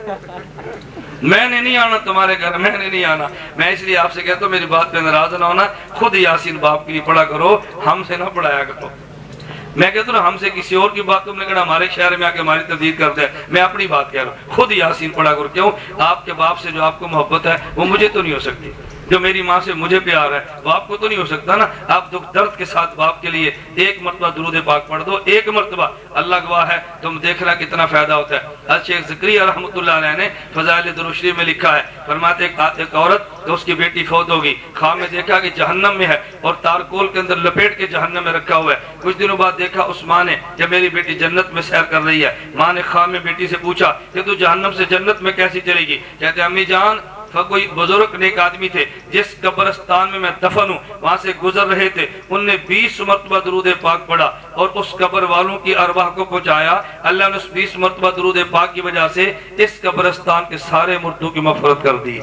میں نے نہیں آنا تمہارے گھر، میں نے نہیں آنا۔ میں اس لیے آپ سے کہتا ہوں میری بات پہ ناراض نہ ہونا، خود یاسین باپ کے لیے پڑھا کرو، ہم سے نہ پڑھایا کرو۔ میں کہتا ہوں ہم سے کسی اور کی بات تم نے کہا ہمارے شہر میں آ کے ہماری تردید کرتے ہیں، میں اپنی بات کہہ رہا ہوں، خود یاسین پڑھا کرو۔ کیوں؟ آپ کے باپ سے جو آپ کو محبت ہے وہ مجھے تو نہیں ہو سکتی، جو میری ماں سے مجھے پیار ہے وہ آپ کو تو نہیں ہو سکتا نا۔ آپ دکھ درد کے ساتھ باپ کے لیے 1 مرتبہ درود پاک پڑھ دو، 1 مرتبہ، اللہ گواہ ہے تم دیکھنا کتنا فائدہ ہوتا ہے۔ حضرت شیخ زکریا رحمۃ اللہ علیہ نے فضائل درود شریف میں لکھا ہے، فرماتے ایک عورت تو اس کی بیٹی فوت ہوگی، خواب میں دیکھا کہ جہنم میں ہے اور تارکول کے اندر لپیٹ کے جہنم میں رکھا ہوا ہے۔ کچھ دنوں بعد دیکھا اس ماں نے جب میری بیٹی جنت میں سیر کر رہی ہے، ماں نے خواب میں بیٹی سے پوچھا کہ تو جہنم سے جنت میں کیسی چلے گی؟ کہتے امی جان کوئی بزرگ نیک آدمی تھے جس قبرستان میں دفن ہوں وہاں سے گزر رہے تھے، ان نے 20 مرتبہ درود پاک پڑھا اور اس قبر والوں کی ارواح کو پہنچایا۔ اللہ نے اس 20 مرتبہ درود پاک کی وجہ سے اس قبرستان کے سارے مردوں کی مغفرت کر دی،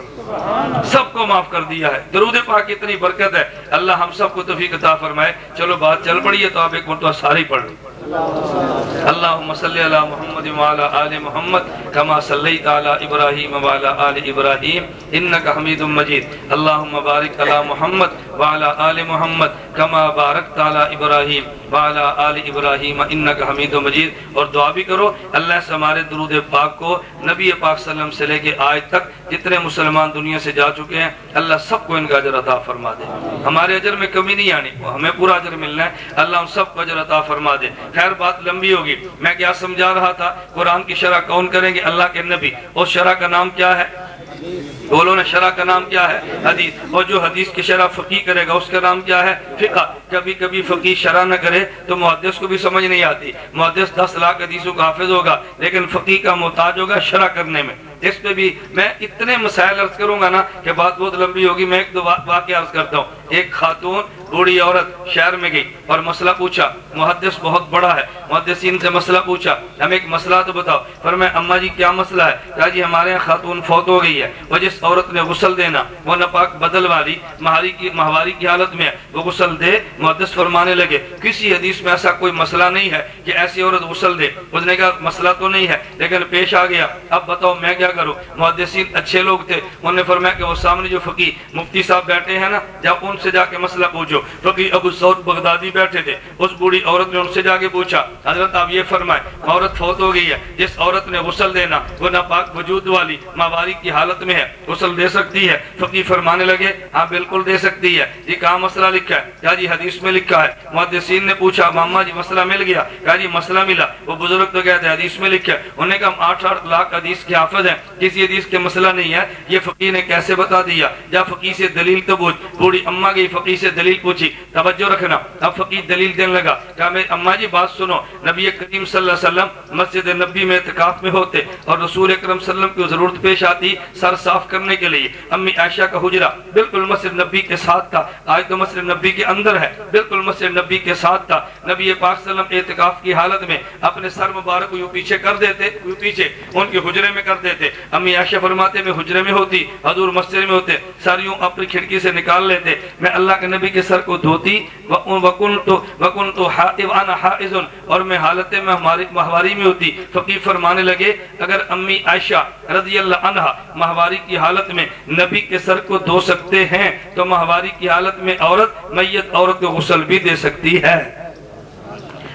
سب کو معاف کر دیا ہے۔ درود پاک کی اتنی برکت ہے، اللہ ہم سب کو توفیق عطا فرمائے۔ چلو بات چل پڑی ہے تو آپ 1 مرتبہ ساری پڑھ لیں۔ اللہم صلی علی محمد وعلی آل محمد کما صلیت علی ابراہیم وعلی آل ابراہیم انکا حمید مجید۔ اللہم بارک علی محمد وعلی آل محمد کما بارکت علی ابراہیم وعلی آل ابراہیم انکا حمید مجید۔ اور دعا بھی کرو اللہ سے ہمارے درود پاک کو نبی پاک صلی اللہ علیہ وسلم سے لے کے آج تک جتنے مسلمان دنیا سے جا چکے ہیں اللہ سب کو ان کا اجر عطا فرما دے، ہمارے اجر میں کمی نہیں آنی، ہمیں پورا اجر ملنا ہے، اللہ ہم سب کو اجر عطا فرما دے۔ خیر بات لمبی ہوگی، میں کیا سمجھا رہا تھا؟ قرآن کی شرح کون کریں گے؟ اللہ کے نبی۔ اور شرح کا نام کیا ہے؟ بولو نا، شرع کا نام کیا ہے؟ حدیث. اور جو حدیث کی شرح فقی کرے گا اس کا نام کیا ہے؟ فقہ. کبھی کبھی فقی شرح نہ کرے تو محدث کو بھی سمجھ نہیں آتی. محدث 10 لاکھ حدیثوں کا حافظ ہوگا لیکن فقی کا محتاج ہوگا شرح کرنے میں. اس پہ بھی میں اتنے مسائل عرض کروں گا نا کہ بات بہت لمبی ہوگی. میں ایک دو واقعہ عرض کرتا ہوں. ایک خاتون بوڑھی عورت شہر میں گئی اور مسئلہ پوچھا. محدث بہت بڑا ہے, محدثین سے مسئلہ پوچھا, ہمیں ایک مسئلہ تو بتاؤ. فرمایا اماں جی کیا مسئلہ ہے؟ کہا جی ہمارے یہاں خاتون فوت ہو گئی ہے, اور جس عورت نے غسل دینا وہ ناپاک بدل والی ماہواری کی حالت میں ہے, وہ غسل دے. محدث فرمانے لگے کسی حدیث میں ایسا کوئی مسئلہ نہیں ہے کہ ایسی عورت غسل دے. اس نے کہا مسئلہ تو نہیں ہے لیکن پیش آ گیا, اب بتاؤ میں کیا کروں؟ محدثین اچھے لوگ تھے, انہوں نے فرمایا کہ وہ سامنے جو فقی مفتی صاحب بیٹھے ہیں نا, جب ان سے جا کے مسئلہ پوچھو. فقی ابو سعود بغدادی بیٹھے تھے, اس بوڑھی عورت نے ان سے جا کے پوچھا حضرت آپ یہ فرمائیں عورت فوت ہو گئی ہے, جس عورت نے غسل دینا وہ ناپاک وجود والی ماہواری کی حالت میں ہے, غسل دے سکتی ہے؟ فقی فرمانے لگے ہاں بالکل دے سکتی ہے. یہ کہاں مسئلہ لکھا ہے؟ کہا جی حدیث میں لکھا ہے. محدثین نے پوچھا ماما جی مسئلہ مل گیا؟ کہا جی مسئلہ ملا. وہ بزرگ تو کہتے ہیں حدیث میں لکھا ہے. انہوں نے کہا ہم 8 لاکھ حدیث کے حافظ ہیں, کسی حدیث کے مسئلہ نہیں ہے, یہ فقی نے کیسے بتا دیا؟ جا فقی سے دلیل تو پوچھ. بوڑھی اماں گئی فقی سے دلیل پوچھی. توجہ رکھنا, اب فقی دلیل دینے لگا. کہا میں اماں جی بات سنو, نبی کریم صلی اللہ علیہ وسلم مسجد نبی میں اعتکاف میں ہوتے اور رسول اکرم صلی اللہ علیہ وسلم کی ضرورت پیش آتی سر صاف کرنے کے لیے. امی عائشہ کا حجرہ بالکل مسجد نبی کے ساتھ تھا, آج تو مسجد نبی کے اندر ہے, بالکل مسجد نبی کے ساتھ تھا. نبی پاک صلی اللہ علیہ وسلم اعتکاف کی حالت میں اپنے سر مبارک کو یوں پیچھے کر دیتے, یوں پیچھے ان کے حجرے میں کر دیتے. امی عائشہ فرماتے میں حجرے میں ہوتی, حضور مسجد میں ہوتے, سر یوں اپنی کھڑکی سے نکال لیتے, میں اللہ کے نبی کے سر کو دھوتی. وَكُنْتُ حَائِضٌ وَأَنَا حَائِضٌ, اور میں حالت میں ماہواری میں ہوتی. فقی فرمانے لگے اگر امی عائشہ رضی اللہ عنہا ماہواری کی حالت میں نبی کے سر کو دھو سکتے ہیں تو ماہواری کی حالت میں عورت میت عورت کو غسل بھی دے سکتی ہے,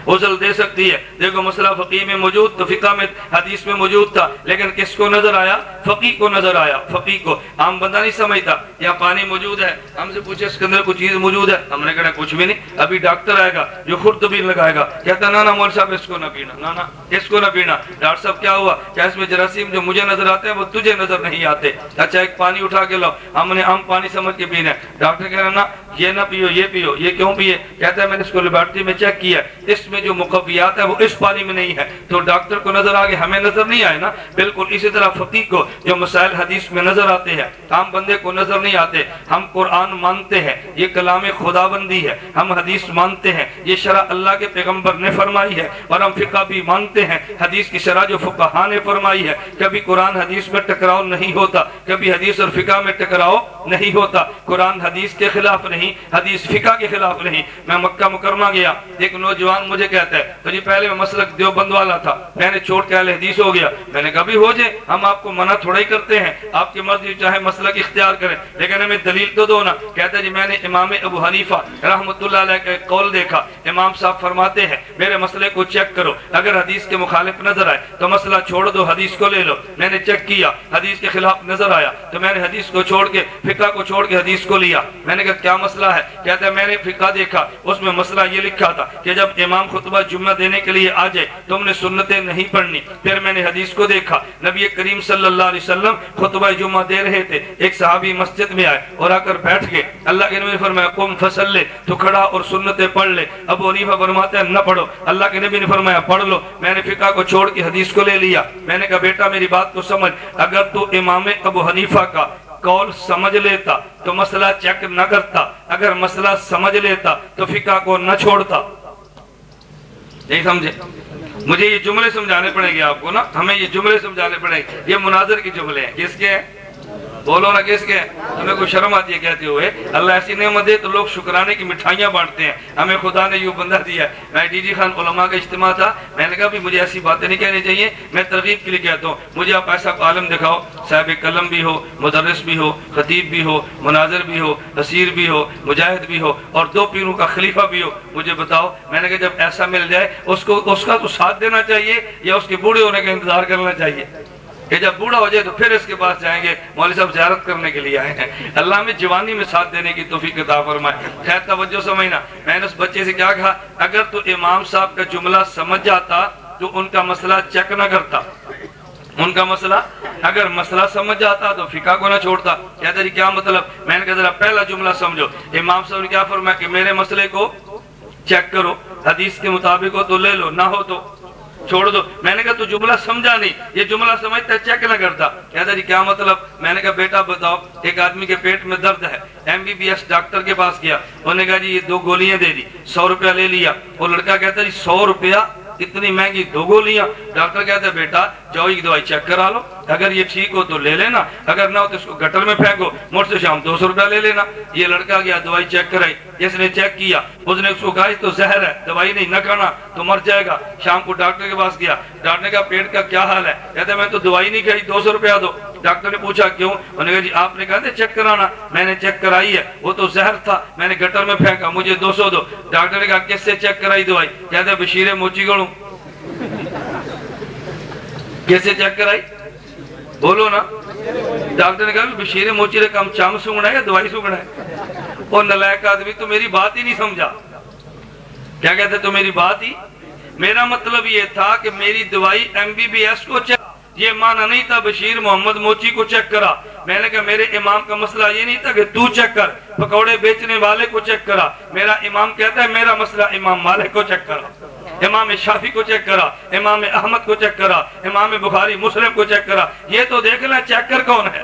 غسل دے سکتی ہے. دیکھو مسئلہ فقی میں موجود تو فقہ میں حدیث میں موجود تھا, لیکن کس کو نظر آیا؟ فقی کو نظر آیا. فقی کو عام بندہ نہیں سمجھتا. یا پانی موجود ہے, ہم سے پوچھے اس کے اندر کوئی چیز موجود ہے, ہم نے کہا کچھ بھی نہیں. ابھی ڈاکٹر آئے گا جو خود طبیب لگائے گا, کہتا نا نا مول صاحب اس کو نہ پینا, نا نا اس کو نہ پینا. ڈاکٹر صاحب کیا ہوا؟ کیا اس میں جراثیم جو مجھے نظر آتے ہیں وہ تجھے نظر نہیں آتے؟ اچھا ایک پانی اٹھا کے لاؤ, ہم نے عام پانی سمجھ کے پینا ہے. ڈاکٹر کہہ رہا نا یہ نہ پیو, یہ پیو. یہ کیوں پیے؟ کہتا ہے میں نے اس کو لیبارٹری میں چیک کیا, اس میں جو مقویات ہے وہ اس پانی میں نہیں ہے. تو ڈاکٹر کو نظر آگے, ہمیں نظر نہیں آئے نا. بالکل اسی طرح فقی کو جو مسائل حدیث میں نظر آتے ہیں عام بندے کو نظر نہیں آتے. ہم قرآن مانتے ہیں یہ کلام خدا بندی ہے, ہم حدیث مانتے ہیں یہ شرع اللہ کے پیغمبر نے فرمائی ہے, اور ہم فقہ بھی مانتے ہیں حدیث کی شرع جو فقہاء نے فرمائی ہے. کبھی قرآن حدیث میں ٹکراؤ نہیں ہوتا, کبھی حدیث اور فقہ میں ٹکراؤ نہیں ہوتا. قرآن حدیث کے خلاف نہیں, حدیث فقہ کے خلاف نہیں. میں مکہ مکرمہ گیا, ایک نوجوان مجھے کہتا ہے تو جی پہلے میں مسلک دیوبند والا تھا, میں نے چھوڑ کے اہل حدیث ہو گیا. میں نے کہا بھی ہو جائے, ہم آپ کو منع تھوڑا ہی کرتے ہیں, آپ کی مرضی چاہے مسلک اختیار کریں, لیکن ہمیں دلیل تو دو نا. کہتا ہے جی میں نے امام ابو حنیفہ رحمۃ اللہ علیہ کا ایک قول دیکھا, امام صاحب فرماتے ہیں میرے مسئلے کو چیک کرو, اگر حدیث کے مخالف نظر آئے تو مسئلہ چھوڑ دو, حدیث کو لے لو. میں نے چیک کیا, حدیث کے خلاف نظر آیا تو میں نے حدیث کو چھوڑ کے فقہ کو چھوڑ کے حدیث کو لیا. میں نے کہا کیا مسئلہ ہے؟ کہتا ہے میں نے فقہ دیکھا, اس میں مسئلہ یہ لکھا تھا کہ جب امام خطبہ جمعہ دینے کے لیے آ جائے تم نے سنتیں نہیں پڑھنی. پھر میں نے حدیث کو دیکھا, نبی کریم صلی اللہ علیہ وسلم خطبہ جمعہ دے رہے تھے, ایک صحابی مسجد میں آئے اور آ کر بیٹھ گئے. اللہ کے نبی نے فرمایا قم فصلی, تو کھڑا اور سنتیں پڑھ لے. ابو حنیفہ فرماتے ہیں نہ پڑھو, اللہ کے نبی نے فرمایا پڑھ لو. میں نے فقہ کو چھوڑ کے حدیث کو لے لیا. میں نے کہا بیٹا میری بات کو سمجھ, اگر تو امام ابو حنیفہ کا قول سمجھ لیتا تو مسئلہ چیک نہ کرتا, اگر مسئلہ سمجھ لیتا تو فقہ کو نہ چھوڑتا. نہیں سمجھے؟ مجھے یہ جملے سمجھانے پڑیں گے آپ کو نا, ہمیں یہ جملے سمجھانے پڑیں گے. یہ مناظر کے جملے ہیں, کس کے ہیں؟ بولو نا کس کے ہیں؟ ہمیں کوئی شرم آتی ہے کہتے ہوئے. اللہ ایسی نعمت دے تو لوگ شکرانے کی مٹھائیاں بانٹتے ہیں, ہمیں خدا نے یوں بندہ دیا ہے. میں ڈی جی خان علماء کا اجتماع تھا, میں نے کہا بھی مجھے ایسی باتیں نہیں کہنی چاہیے, میں ترغیب کے لیے کہتا ہوں مجھے آپ ایسا عالم دکھاؤ, صاحب قلم بھی ہو, مدرس بھی ہو, خطیب بھی ہو, مناظر بھی ہو, اسیر بھی ہو, مجاہد بھی ہو, اور 2 پیروں کا خلیفہ بھی ہو, مجھے بتاؤ. میں نے کہا جب ایسا مل جائے اس کا تو ساتھ دینا چاہیے یا اس کے بوڑھے ہونے کا انتظار کرنا چاہیے کہ جب بوڑھا ہو جائے تو پھر اس کے پاس جائیں گے, مولوی صاحب زیارت کرنے کے لیے آئے ہیں. اللہ ہمیں جوانی میں ساتھ دینے کی توفیق عطا فرمائے. خیر توجہ سمجھنا, میں نے اس بچے سے کیا کہا, اگر تو امام صاحب کا جملہ سمجھ جاتا تو ان کا مسئلہ چیک نہ کرتا, ان کا مسئلہ اگر مسئلہ سمجھ جاتا تو فقہ کو نہ چھوڑتا. کہتا جی کیا مطلب؟ میں نے کہا ذرا پہلا جملہ سمجھو. امام صاحب نے کیا فرمایا کہ میرے مسئلے کو چیک کرو, حدیث کے مطابق ہو تو لے لو, نہ ہو تو چھوڑ دو. میں نے کہا تو جملہ سمجھا نہیں, یہ جملہ سمجھتا چیک نہ کرتا. کہتا جی کیا مطلب؟ میں نے کہا بیٹا بتاؤ, ایک آدمی کے پیٹ میں درد ہے, MBBS ڈاکٹر کے پاس گیا, انہوں نے کہا جی یہ 2 گولیاں دے دی, 100 روپیہ لے لیا. وہ لڑکا کہتا جی 100 روپیہ, اتنی مہنگی 2 گولیاں. ڈاکٹر کہتا ہے بیٹا جاؤ یہ دوائی چیک کرا لو, اگر یہ ٹھیک ہو تو لے لینا, اگر نہ ہو تو اس کو گٹر میں پھینکو, مجھ سے شام 200 روپیہ لے لینا. یہ لڑکا گیا, دوائی چیک کرائی, جس نے چیک کیا اس نے اس کو کہا تو زہر ہے, دوائی نہیں, نہ کھانا تو مر جائے گا. شام کو ڈاکٹر کے پاس گیا, ڈاکٹر نے کہا پیٹ کا کیا حال ہے؟ کہتا ہے میں تو دوائی نہیں کھائی, 200 روپیہ دو. ڈاکٹر نے پوچھا کیوں؟ انہوں نے کہا جی آپ نے کہا تھا چیک کرانا, میں نے چیک کرائی ہے, وہ تو زہر تھا, میں نے گٹر میں پھینکا, مجھے 200 دو. ڈاکٹر نے کہا کس سے چیک کرائی دوائی؟ کہتا ہے بشیر موچی گڑوں. کیسے چیک کرائی؟ بولو نا. ڈاکٹر نے کہا بشیر موچی نے کام چام سنگنا ہے یا دوائی سنگنا ہے؟ اور نلائق آدمی تو میری بات ہی نہیں سمجھا. کیا کہتے تو میری بات ہی, میرا مطلب یہ تھا کہ میری دوائی MBBS کو چیک, یہ معنی نہیں تھا بشیر محمد موچی کو چیک کرا. میں نے کہا میرے امام کا مسئلہ یہ نہیں تھا کہ تو چیک کر, پکوڑے بیچنے والے کو چیک کرا. میرا امام کہتا ہے میرا مسئلہ امام مالک کو چیک کرا, امام شافی کو چیک کرا, امام احمد کو چیک کرا, امام بخاری مسلم کو چیک کرا. یہ تو دیکھنا چیکر کون ہے,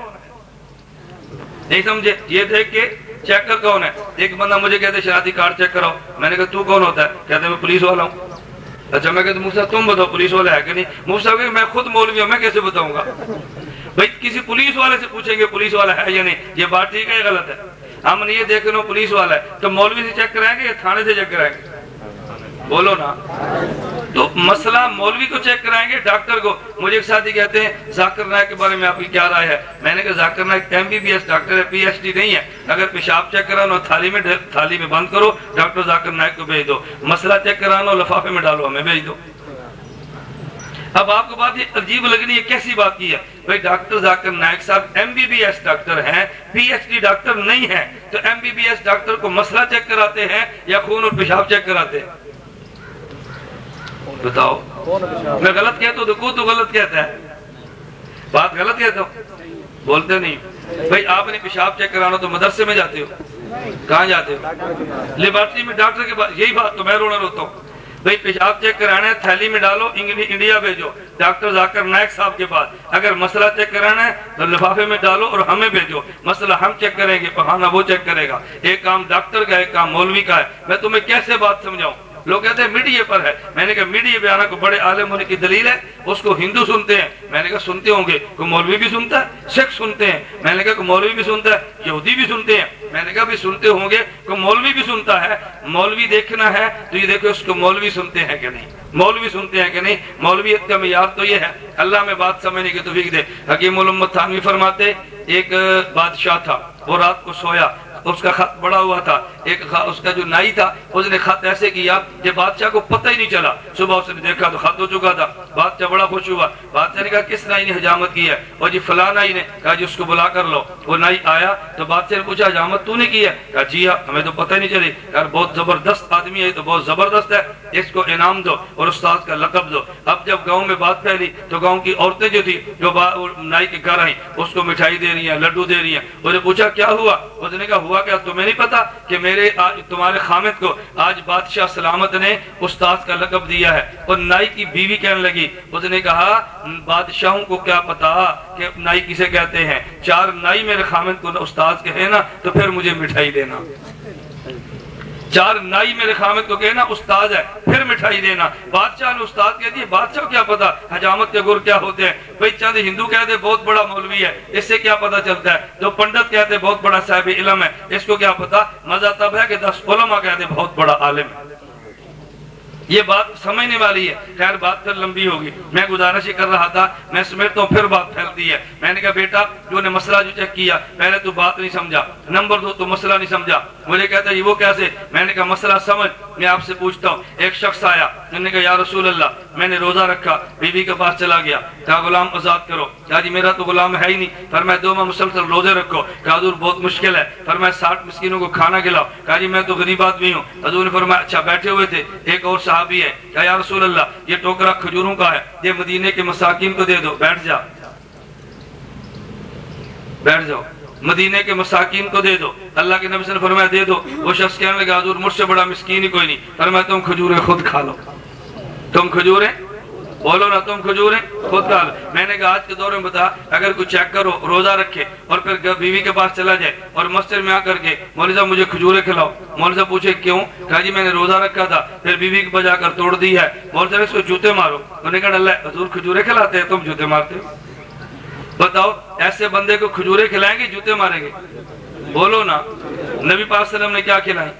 نہیں سمجھے؟ یہ دیکھ کے چیکر کون ہے. ایک بندہ مجھے کہتے شناختی کارڈ چیک کراؤ. میں نے کہا تو کون ہوتا ہے؟ کہتے میں پولیس والا ہوں. اچھا, میں کہتا مفتی صاحب تم بتاؤ پولیس والا ہے کہ نہیں؟ مفتی صاحب کہ میں خود مولوی ہوں, میں کیسے بتاؤں گا؟ بھائی کسی پولیس والے سے پوچھیں گے پولیس والا ہے یا نہیں, یہ بات ٹھیک ہے یا غلط ہے؟ ہم نے یہ دیکھ رہے پولیس والا ہے تو مولوی سے چیک کرائیں گے یا تھانے سے چیک کرائیں گے؟ بولو نا. تو مسئلہ مولوی کو چیک کرائیں گے, ڈاکٹر کو. مجھے ایک ساتھی کہتے ہیں ذاکر نائک کے بارے میں آپ کی کیا رائے ہے؟ میں نے کہا ذاکر نائک MBBS ڈاکٹر ہے, PhD نہیں ہے. اگر پیشاب چیک کرانا تھالی میں بند کرو, ڈاکٹر ذاکر نائک کو بھیج دو. مسئلہ چیک کرانا لفافے میں ڈالو, ہمیں بھیج دو. اب آپ کو بات یہ عجیب لگنی ہے, کیسی بات کی ہے؟ بھئی ڈاکٹر ذاکر نائک صاحب MBBS ڈاکٹر ہیں, PhD ڈاکٹر نہیں ہیں. تو MBBS ڈاکٹر کو مسئلہ چیک کراتے ہیں یا خون اور پیشاب چیک کراتے ہیں؟ بتاؤ. میں غلط کہتا ہوں تو کو تو غلط کہتا ہے, بات غلط کہتا ہوں, بولتے نہیں. بھئی آپ نے پیشاب چیک کرانا تو مدرسے میں جاتے ہو, کہاں جاتے ہو؟ لیبارٹری میں ڈاکٹر کے پاس. یہی بات تو میں رونا روتا ہوں. بھئی پیشاب چیک کرانا ہے, تھیلی میں ڈالو, انڈیا بھیجو ڈاکٹر ذاکر نائک صاحب کے پاس. اگر مسئلہ چیک کرانا ہے تو لفافے میں ڈالو اور ہمیں بھیجو. مسئلہ ہم چیک کریں گے, پخانا وہ چیک کرے گا. ایک کام ڈاکٹر کا ہے, ایک کام مولوی کا ہے. میں تمہیں کیسے بات سمجھاؤں؟ لوگ کہتے ہیں میڈیا پر ہے. میں نے کہا میڈیا پہ آنا کو بڑے عالم ہونے کی دلیل ہے, اس کو ہندو سنتے ہیں. میں نے کہا سنتے ہوں گے, کوئی مولوی بھی سنتا ہے, سکھ سنتے ہیں. میں نے کہا کوئی مولوی بھی سنتا ہے, یہودی بھی سنتے ہیں. میں نے کہا بھی سنتے ہوں گے, کوئی مولوی بھی سنتا ہے. مولوی دیکھنا ہے تو یہ دیکھو اس کو مولوی سنتے ہیں کہ نہیں, مولوی سنتے ہیں کہ نہیں. مولویت کا معیار تو یہ ہے. اللہ میں بات سمجھنے کی توفیق دے. حکیم الامت تھانوی فرماتے ایک بادشاہ تھا, وہ رات کو سویا, اس کا خط بڑا ہوا تھا. ایک اس کا جو نائی تھا اس نے خط ایسے کیا کہ بادشاہ کو پتہ ہی نہیں چلا. صبح اس نے دیکھا تو خط ہو چکا تھا. بادشاہ بڑا خوش ہوا. بادشاہ نے کہا کس نائی نے حجامت کی ہے؟ اور جی فلاں نائی نے. کہا جی اس کو بلا کر لو. وہ نائی آیا تو بادشاہ نے پوچھا حجامت تو نے کی ہے؟ کہا جی ہاں, ہمیں تو پتہ ہی نہیں چلی. کہا بہت زبردست آدمی ہے, تو بہت زبردست ہے, اس کو انعام دو اور استاد کا لقب دو. اب جب گاؤں میں بات پھیلی تو گاؤں کی عورتیں جو تھی جو نائی کے گھر آئیں اس کو مٹھائی دے رہی ہیں, لڈو دے رہی ہیں. اس نے پوچھا کیا ہوا؟ اس نے کہا ہوا کیا تمہیں نہیں پتا کہ میرے تمہارے خامد کو آج بادشاہ سلامت نے استاد کا لقب دیا ہے؟ اور نائی کی بیوی کہنے لگی, اس نے کہا بادشاہوں کو کیا پتا کہ نائی کسے کہتے ہیں, 4 نائی میرے خامد کو استاد کہے نا تو پھر مجھے مٹھائی دینا. 4 نائی میرے خامد کو کہنا استاد ہے پھر مٹھائی دینا. بادشاہ نے استاد کہہ دیا, بادشاہ کو کیا پتا حجامت کے گر کیا ہوتے ہیں؟ بھئی چند ہندو کہتے بہت بڑا مولوی ہے, اس سے کیا پتا چلتا ہے؟ جو پنڈت کہتے بہت بڑا صاحب علم ہے, اس کو کیا پتا؟ مزہ تب ہے کہ 10 علماء کہتے بہت بڑا عالم ہے. یہ بات سمجھنے والی ہے. خیر بات پھر لمبی ہوگی, میں گزارش ہی کر رہا تھا, میں سمیٹتا ہوں پھر بات پھیلتی ہے. میں نے کہا بیٹا جو نے مسئلہ جو چیک کیا, پہلے تو بات نہیں سمجھا, نمبر 2 تو مسئلہ نہیں سمجھا. مجھے کہتا ہے یہ وہ کیسے؟ میں نے کہا مسئلہ سمجھ، میں آپ سے پوچھتا ہوں۔ ایک شخص آیا، انہوں نے کہا یا رسول اللہ میں نے روزہ رکھا، بیوی کے پاس چلا گیا، کہا غلام آزاد کرو، کہا جی میرا تو غلام ہے ہی نہیں، فرمایا دو ماہ مسلسل روزے رکھو، کہا حضور بہت مشکل ہے، فرمایا 60 مسکینوں کو کھانا کھلاؤ، کہا جی میں تو غریب آدمی ہوں، حضور نے فرمایا اچھا بیٹھے ہوئے تھے، ایک اور صحابی ہے، کہا یا رسول اللہ یہ ٹوکرا کھجوروں کا ہے، یہ مدینے کے مساکین کو دے دو، بیٹھ جا، بیٹھ جاؤ، مدینے کے مساکین کو دے دو۔ اللہ کے نبی صلی اللہ علیہ وسلم نے فرمایا دے دو۔ وہ شخص کہنے لگا حضور مجھ سے بڑا مسکین ہی کوئی نہیں، فرمایا تم کھجوریں خود کھا لو، تم کھجوریں بولو نا، تم کھجوریں خود کھا لو۔ میں نے کہا آج کے دور میں بتا، اگر کوئی چیک کرو روزہ رکھے اور پھر بیوی کے پاس چلا جائے اور مسجد میں آ کر کے مولوی صاحب مجھے کھجوریں کھلاؤ، مولوی صاحب پوچھے کیوں؟ کہا جی میں نے روزہ رکھا تھا، پھر بیوی کے بجا کر توڑ دی ہے، مولوی صاحب اس کو جوتے مارو، انہوں نے کہا اللہ حضور کھجوریں کھلاتے ہیں تم جوتے مارتے ہو؟ بتاؤ ایسے بندے کو کھجوریں کھلائیں گے جوتے ماریں گے؟ بولو نا، نبی پاک صلی اللہ علیہ وسلم نے کیا کھلائیں؟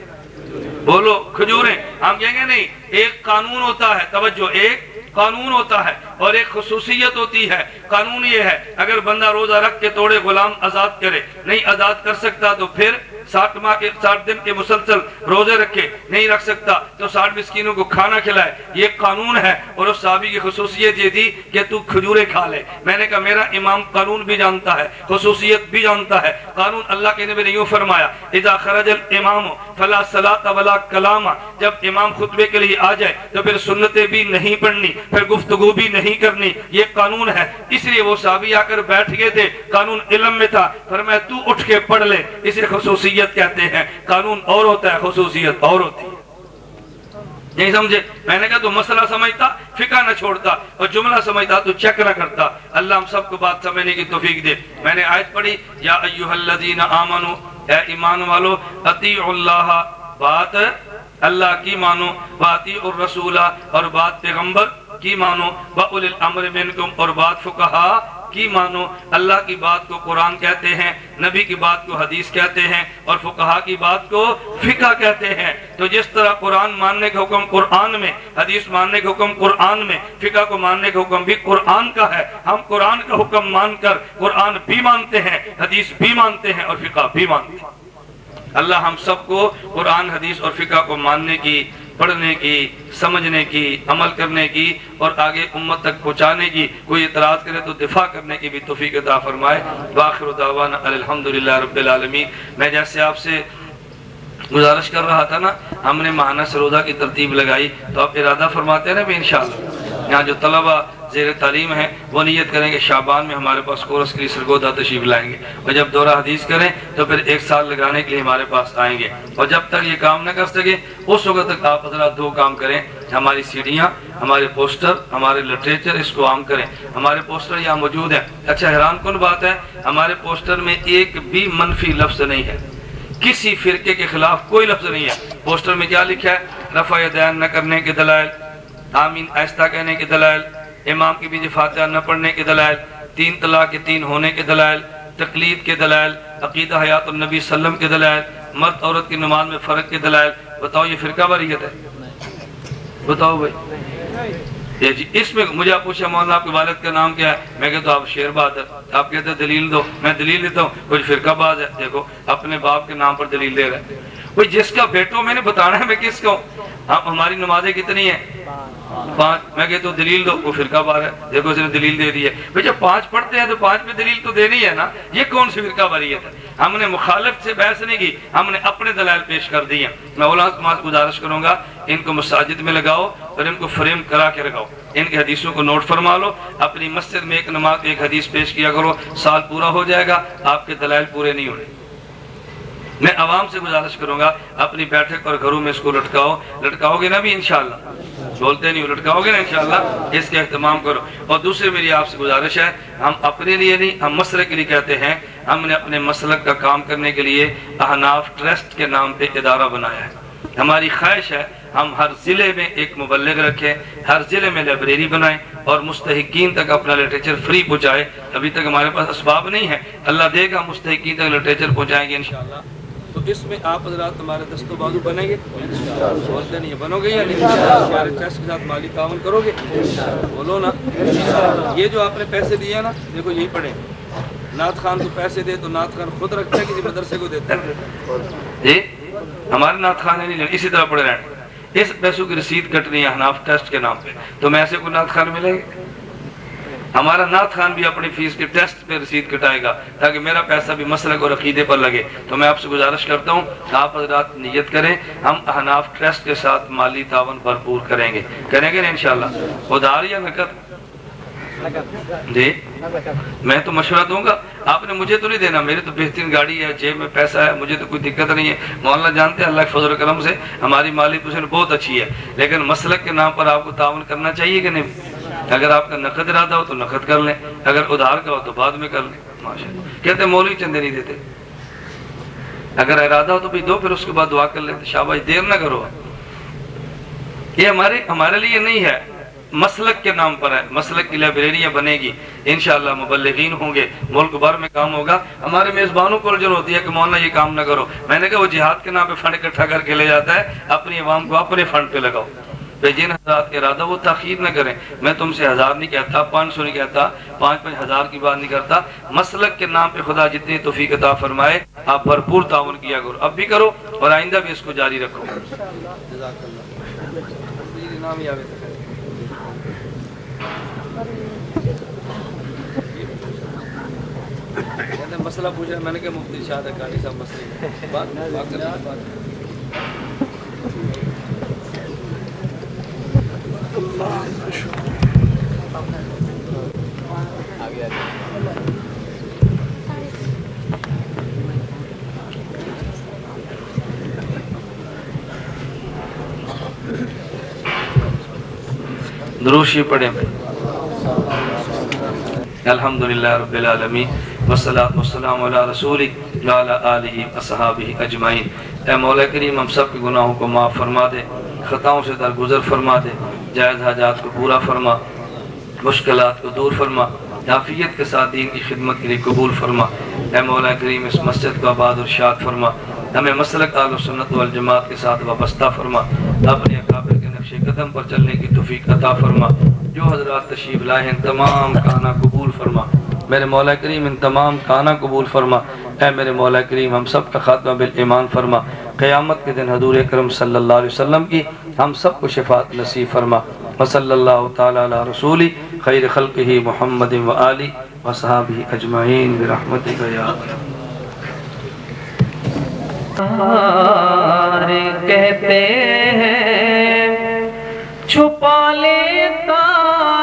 بولو کھجوریں۔ ہم کہیں گے نہیں، ایک قانون ہوتا ہے، توجہ، ایک قانون ہوتا ہے اور ایک خصوصیت ہوتی ہے۔ قانون یہ ہے اگر بندہ روزہ رکھ کے توڑے غلام آزاد کرے، نہیں آزاد کر سکتا تو پھر 60 دن کے مسلسل روزے رکھے، نہیں رکھ سکتا تو 60 مسکینوں کو کھانا کھلائے، یہ قانون ہے۔ اور اس صحابی کی خصوصیت یہ تھی کہ تو کھجوریں کھا لے۔ میں نے کہا میرا امام قانون بھی جانتا ہے، خصوصیت بھی جانتا ہے۔ قانون اللہ کے نبی نے یوں فرمایا اذا خرج الامام فلا صلاۃ ولا کلام، جب امام خطبے کے لیے آ جائے تو پھر سنتیں بھی نہیں پڑھنی، پھر گفتگو بھی نہیں کرنی، یہ قانون ہے۔ اس لیے وہ صحابی آ کر بیٹھ گئے تھے، قانون علم میں تھا، فرمایا تو اٹھ کے پڑھ لے، اسے خصوصیت کہتے ہیں۔ قانون اور ہوتا ہے، خصوصیت اور ہوتی ہے، نہیں سمجھے؟ میں نے کہا تو مسئلہ سمجھتا فقہ نہ چھوڑتا اور جملہ سمجھتا تو چیک نہ کرتا۔ اللہ ہم سب کو بات سمجھنے کی توفیق دے۔ میں نے آیت پڑھی یا ایھا الذین آمنو، اے ایمان والو، اطیعوا اللہ، بات اللہ کی مانو، واطیعوا الرسول، اور بات پیغمبر کی مانو، واولی الامر منکم، اور بات فقہا کی مانو۔ اللہ کی بات کو قرآن کہتے ہیں، نبی کی بات کو حدیث کہتے ہیں، اور فقہا کی بات کو فقہ کہتے ہیں۔ تو جس طرح قرآن ماننے کا حکم قرآن میں، حدیث ماننے کا حکم قرآن میں، فقہ کو ماننے کا حکم بھی قرآن کا ہے۔ ہم قرآن کا حکم مان کر قرآن بھی مانتے ہیں، حدیث بھی مانتے ہیں، اور فقہ بھی مانتے ہیں۔ اللہ ہم سب کو قرآن حدیث اور فقہ کو ماننے کی، پڑھنے کی، سمجھنے کی، عمل کرنے کی اور آگے امت تک پہنچانے کی، کوئی اعتراض کرے تو دفاع کرنے کی بھی توفیق عطا فرمائے۔ وآخر دعوانا الحمدللہ رب العالمین۔ میں جیسے آپ سے گزارش کر رہا تھا نا، ہم نے ماہانہ سے روزہ کی ترتیب لگائی، تو آپ ارادہ فرماتے ہیں نا بھی انشاءاللہ یہاں جو طلبہ زیر تعلیم ہیں وہ نیت کریں کہ شعبان میں ہمارے پاس کورس کے لیے سرگودا تشریف لائیں گے، اور جب دورہ حدیث کریں تو پھر 1 سال لگانے کے لیے ہمارے پاس آئیں گے، اور جب تک یہ کام نہ کر سکے اس وقت تک آپ حضرات 2 کام کریں، ہماری سیڑھیاں، ہمارے پوسٹر، ہمارے لٹریچر اس کو عام کریں۔ ہمارے پوسٹر یہاں موجود ہیں۔ اچھا حیران کن بات ہے، ہمارے پوسٹر میں ایک بھی منفی لفظ نہیں ہے، کسی فرقے کے خلاف کوئی لفظ نہیں ہے۔ پوسٹر میں کیا لکھا ہے؟ رفع یدین نہ کرنے کے دلائل، آمین آہستہ کہنے کے دلائل، امام کی بیچ فاتحہ نہ پڑھنے کے دلائل، 3 طلاق کے 3 ہونے کے دلائل، تقلید کے دلائل، عقیدہ حیات النبی صلی اللہ علیہ وسلم کے دلائل، مرد عورت کی نماز میں فرق کے دلائل۔ بتاؤ یہ فرقہ واریت ہے؟ بتاؤ بھائی، جی اس میں مجھے آپ پوچھا مولانا آپ کے والد کا نام کیا ہے؟ میں کہتا ہوں آپ شیر بات ہے، آپ کہتے ہیں دلیل دو، میں دلیل دیتا ہوں، کچھ فرقہ باز ہے، دیکھو اپنے باپ کے نام پر دلیل دے رہے ہیں۔ کوئی جس کا بیٹو میں نے بتانا ہے میں کس کا ہوں؟ ہماری نمازیں کتنی ہیں؟ 5۔ میں کہتا ہوں دلیل دو، وہ فرقہ بار ہے، دیکھو اس نے دلیل دے دی ہے۔ بھئی جب 5 پڑھتے ہیں تو 5 پہ دلیل تو دینی ہے نا، یہ کون سی فرقہ باریت ہے؟ ہم نے مخالف سے بحث نہیں کی، ہم نے اپنے دلائل پیش کر دی ہیں۔ میں علماء سے گزارش کروں گا ان کو مساجد میں لگاؤ اور ان کو فریم کرا کے رکھاؤ، ان کی حدیثوں کو نوٹ فرما لو، اپنی مسجد میں ایک نماز ایک حدیث پیش کیا کرو، سال پورا ہو جائے گا، آپ کے دلائل پورے نہیں ہونے۔ میں عوام سے گزارش کروں گا اپنی بیٹھک اور گھروں میں اس کو لٹکاؤ گے نا بھی انشاءاللہ، بولتے نہیں ہو، لٹکاؤ گے نا انشاءاللہ، اس کا اہتمام کرو۔ اور دوسری میری آپ سے گزارش ہے، ہم اپنے لیے نہیں، ہم مسلک کے لیے کہتے ہیں، ہم نے اپنے مسلک کا کام کرنے کے لیے احناف ٹرسٹ کے نام پہ ادارہ بنایا ہے۔ ہماری خواہش ہے ہم ہر ضلع میں ایک مبلغ رکھیں، ہر ضلع میں لائبریری بنائیں اور مستحقین تک اپنا لٹریچر فری پہنچائے۔ ابھی تک ہمارے پاس اسباب نہیں ہے، اللہ دے گا مستحقین تک لٹریچر پہنچائیں گے انشاءاللہ۔ تو اس میں آپ حضرات تمہارے دست و بازو بنیں گے، بولتے نہیں بنو گے یا نہیں؟ ہمارے ٹرسٹ کے ساتھ مالی تعاون کرو گے، بولو نا۔ یہ جو آپ نے پیسے دیے نا، دیکھو یہی پڑھیں، نعت خان کو پیسے دے تو نعت خان خود رکھتا ہے کسی مدرسے کو دیتا ہے؟ ہمارے نعت خانے نہیں لینے، اسی طرح پڑے رہنے۔ اس پیسوں کی رسید کٹنی ہے حناف ٹیسٹ کے نام پہ، تو میں ایسے کوئی نعت خان ملے گا؟ ہمارا نعت خان بھی اپنی فیس کے ٹیسٹ پہ رسید کٹائے گا تاکہ میرا پیسہ بھی مسلک اور عقیدے پر لگے۔ تو میں آپ سے گزارش کرتا ہوں آپ حضرات نیت کریں، ہم احناف ٹرسٹ کے ساتھ مالی تعاون بھرپور کریں گے نا انشاءاللہ؟ ادھار یا نقد؟ جی میں تو مشورہ دوں گا، آپ نے مجھے تو نہیں دینا، میری تو بہترین گاڑی ہے، جیب میں پیسہ ہے، مجھے تو کوئی دقت نہیں ہے۔ مولانا جانتے ہیں اللہ کے فضل و کرم سے ہماری مالی پوزیشن بہت اچھی ہے، لیکن مسلک کے نام پر آپ کو تعاون کرنا چاہیے کہ نہیں؟ اگر آپ کا نقد ارادہ ہو تو نقد کر لیں، اگر ادھار کا ہو تو بعد میں کر لیں۔ ماشاءاللہ کہتے ہیں مولوی چندے نہیں دیتے، اگر ارادہ ہو تو بھی دو، پھر اس کے بعد دعا کر لیتے، شاباش دیر نہ کرو۔ یہ ہمارے لیے نہیں ہے، مسلک کے نام پر ہے، مسلک کی لائبریریاں بنے گی انشاءاللہ، مبلغین ہوں گے، ملک بھر میں کام ہوگا۔ ہمارے میزبانوں کو الجھن ہوتی ہے کہ مولانا یہ کام نہ کرو، میں نے کہا وہ جہاد کے نام پہ فنڈ اکٹھا کر کے لے جاتا ہے، اپنی عوام کو اپنے فنڈ پہ لگاؤ۔ جن حضرات کے ارادہ وہ تاخیر نہ کریں، میں تم سے 1000 نہیں کہتا، 500 نہیں کہتا، 5-5 ہزار کی بات نہیں کرتا، مسلک کے نام پہ خدا جتنی توفیق عطا فرمائے آپ بھرپور تعاون کیا کرو، اب بھی کرو اور آئندہ بھی اس کو جاری رکھو۔ مسئلہ پوچھا میں نے کہا مفتی شاہد اکانی صاحب مسئلہ بات دروشی پڑھیں۔ الحمدللہ رب العالمین والصلاة والسلام علی رسولک وعلی آلہ اصحابہ اجمعین۔ اے مولا کریم ہم سب کے گناہوں کو معاف فرما دے، خطاؤں سے درگزر فرما دے، جائز حاجات کو پورا فرما، مشکلات کو دور فرما، عافیت کے ساتھ دین کی خدمت کے لیے قبول فرما۔ اے مولا کریم اس مسجد کو آباد اور شاد فرما، ہمیں مسلک اہل سنت والجماعت کے ساتھ وابستہ فرما، اپنے اکابر کے نقش قدم پر چلنے کی توفیق عطا فرما۔ جو حضرات تشریف لائے ہیں تمام کانا قبول فرما، میرے مولا کریم ان تمام کانا قبول فرما۔ اے میرے مولا کریم ہم سب کا خاتمہ بالایمان فرما، قیامت کے دن حضور اکرم صلی اللہ علیہ وسلم کی ہم سب کو شفاعت نصیب فرما۔ وصلی اللہ تعالی علی رسولی خیر خلقہ محمد و آلہ و صحابہ اجمعین برحمتک یا
کہتے ہیں چھپا لیتا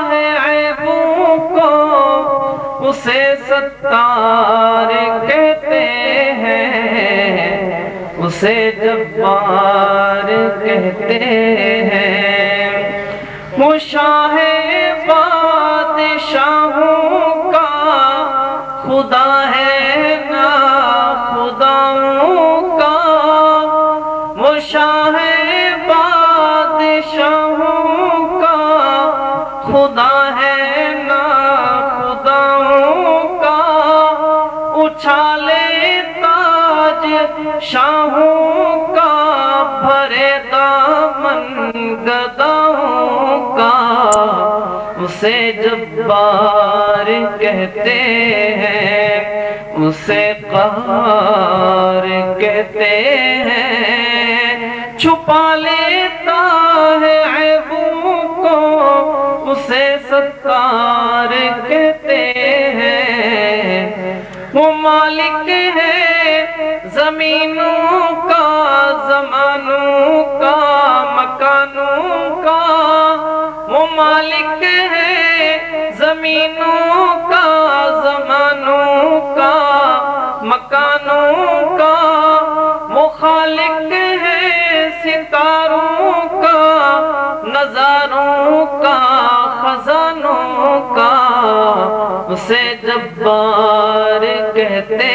ہے عیبوں کو اسے ستار کہتے ہیں، اسے جبار کہتے ہیں۔ وہ شاہ بادشاہوں کا خدا ہے نا خداؤں کا، وہ شاہ بادشاہوں کا خدا ہے نا خداؤں کا، اچھالے تاج شاہوں کا بھرے دامن گداؤں کا، اسے جبار کہتے ہیں، اسے قہار کہتے ہیں۔ چھپا لیتا ہے عیبوں کو اسے ستار کہتے ہیں۔ وہ مالک ہے زمینوں کا زمانوں کا مکانوں کا، وہ مالک ہے زمینوں کا زمانوں کا مکانوں کا، وہ خالق ہے ستاروں کا نظاروں کا خزانوں کا، اسے جبار کہتے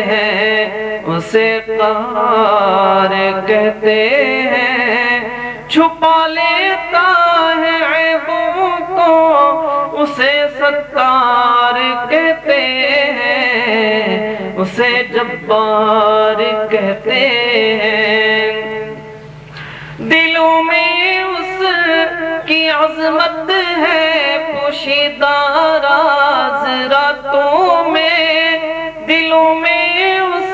ہیں، اسے قہار کہتے ہیں۔ چھپا لیتا ہے عیبوں کو اسے ستار کہتے ہیں، اسے جبار کہتے ہیں۔ دلوں میں اس کی عظمت ہے پوشیدہ راز راتوں میں، دلوں میں اس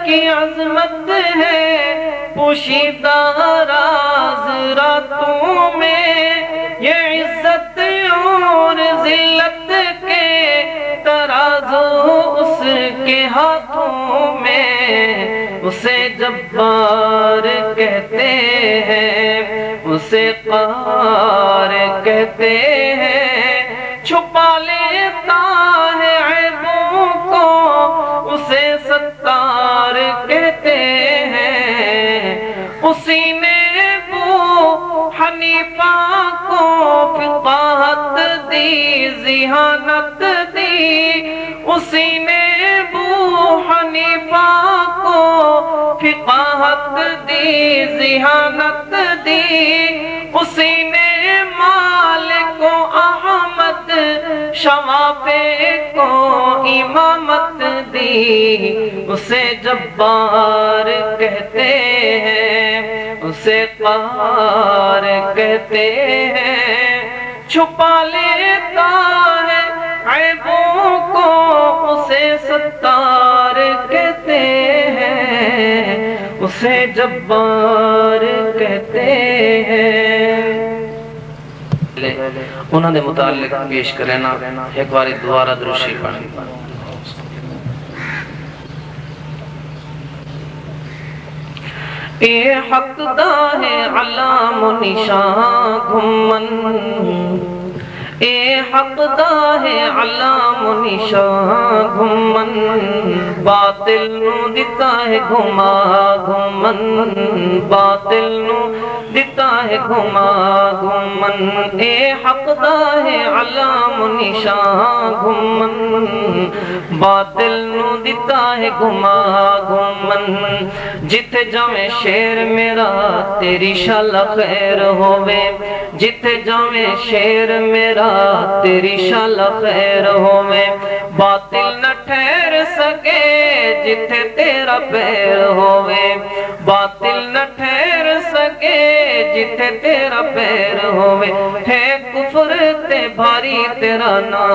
کی عظمت ہے پوشیدہ راز راتوں میں، یہ عزت اور ذلت کے ترازو اس کے ہاتھوں میں۔ اسے جبار کہتے ہیں، اسے قہار کہتے ہیں، چھپا لیتا ہے عیبوں کو اسے ستار کہتے ہیں۔ اسی نے ابو حنیفہ کو فقاہت دی، ذہانت دی، اسی نے ابو حنیفہ کو فقاہت دی، ذہانت دی، اسی نے مالک و احمد شوافع کو امامت دی۔ اسے جبار کہتے ہیں، اسے قہار کہتے ہیں، چھپا لیتا ہے عیبوں کو اسے ستار کہتے ہیں، اسے جبار کہتے ہیں۔
انہوں نے متعلق پیش کرنا ایک بار دوبارہ درود شریف پڑھیں۔
اے حق دا ہے علام و نشان گھمن، اے حق دا ہے علام و نشان گھمن، باطل نو دیتا ہے گھما گھمن، باطل نو دیتا ہے گھما گھمن، اے حق دا ہے علام و نشان گھمن، باطل نو دیتا ہے گھما گھمن، جتھے جاویں شیر میرا تیری شال خیر ہووے، جتھے جاویں شیر میرا تیری شال خیر ہووے، باطل نہ ٹھہر سکے جتھے تیرا پیر ہووے، باطل نہ ٹھہر سکے جتھے تیرا پیر ہووے، ہے کفر تے بھاری تیرا نا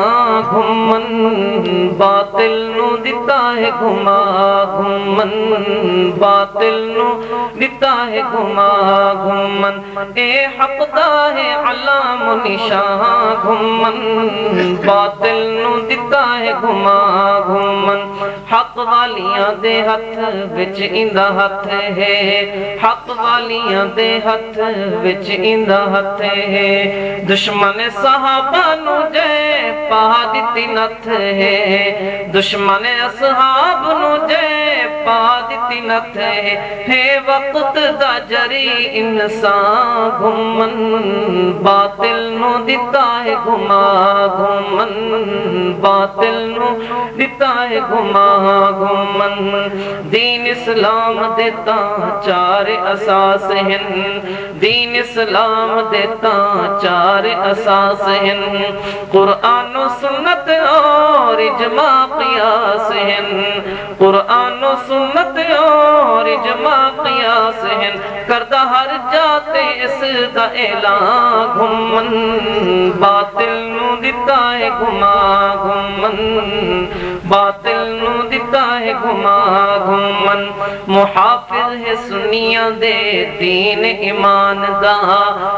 گھمن، باطل نو دیتا ہے گھما گھمن، باطل نو دیتا ہے گھما گھمن، اے حق دا ہے علام و نشان گھمن، باطل نو دیتا ہے گھما گھمن، حق والیاں دے ہتھ وچ ایندا ہتھ ہے، حق والیاں دے ہتھ وچ ایندا ہتھ ہے، دشمن صحابہ نو جے پا دتی نتھ ہے، دشمن اصحاب نو جے پا دتی نتھ ہے وقت دا جری انسان گھمن، باطل نو دیتا ہے گھما گھمن، باطل نو دیتا ہے گھما گھمن، دین اسلام دیتا چار اساس ہیں، دین اسلام دیتا چار اساس ہیں، قرآن و سنت اور اجماع قیاس ہیں، قرآن و سنت اور اجماع قیاس ہیں، کردہ ہر جاتے اس دا اعلان گھمن، باطل نو دیتا ہے گھما گھمن، باطل نو دیتا ہے گھما گھمن، محافظ ہے سنیاں دے دین ایمان دا،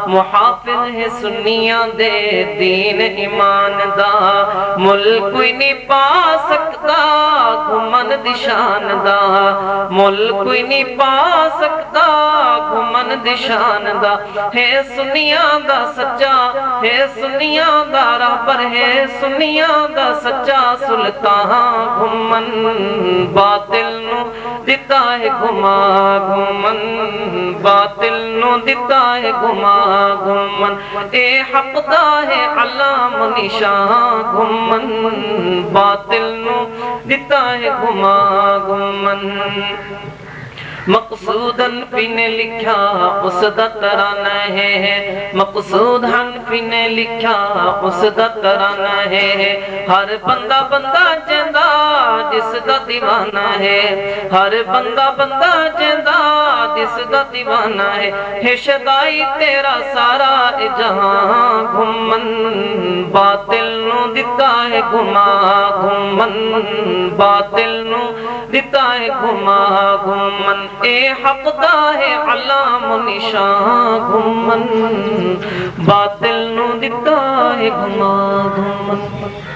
محافظ ہے سنیاں دے دین ایمان دا، ملک کوئی نہیں پا سکتا گھمن دشان دا، ملک کوئی نہیں پا سکتا گھمن دشان دا، ہے سنیاں دا سچا، ہے سنیاں دا رہبر، ہے سنیاں دا سچا سلطان گھمن، باطل نو دیتا ہے گھما گھمن، باطل نو دیتا ہے گھما گھمن، اے حق دا ہے علام و نشان گھمن، باطل نو دیتا ہے گھما گھمن، مقصود حنفی نے لکھا اس دا ترانہ ہے، مقصود حنفی نے لکھا اس دا ترانہ ہے، ہر بندہ بندہ جیندہ جس دا دیوانہ ہے، ہر بندہ بندہ جیندہ جس کس دا دیوانہ ہے شدائی تیرا سارا جہاں گھمن باطل نو دتا ہے گھما گھمن باطل نو دتا ہے گھما گھمن اے حق دا ہے علام و نشان گھمن باطل نو دتا ہے گھما گھمن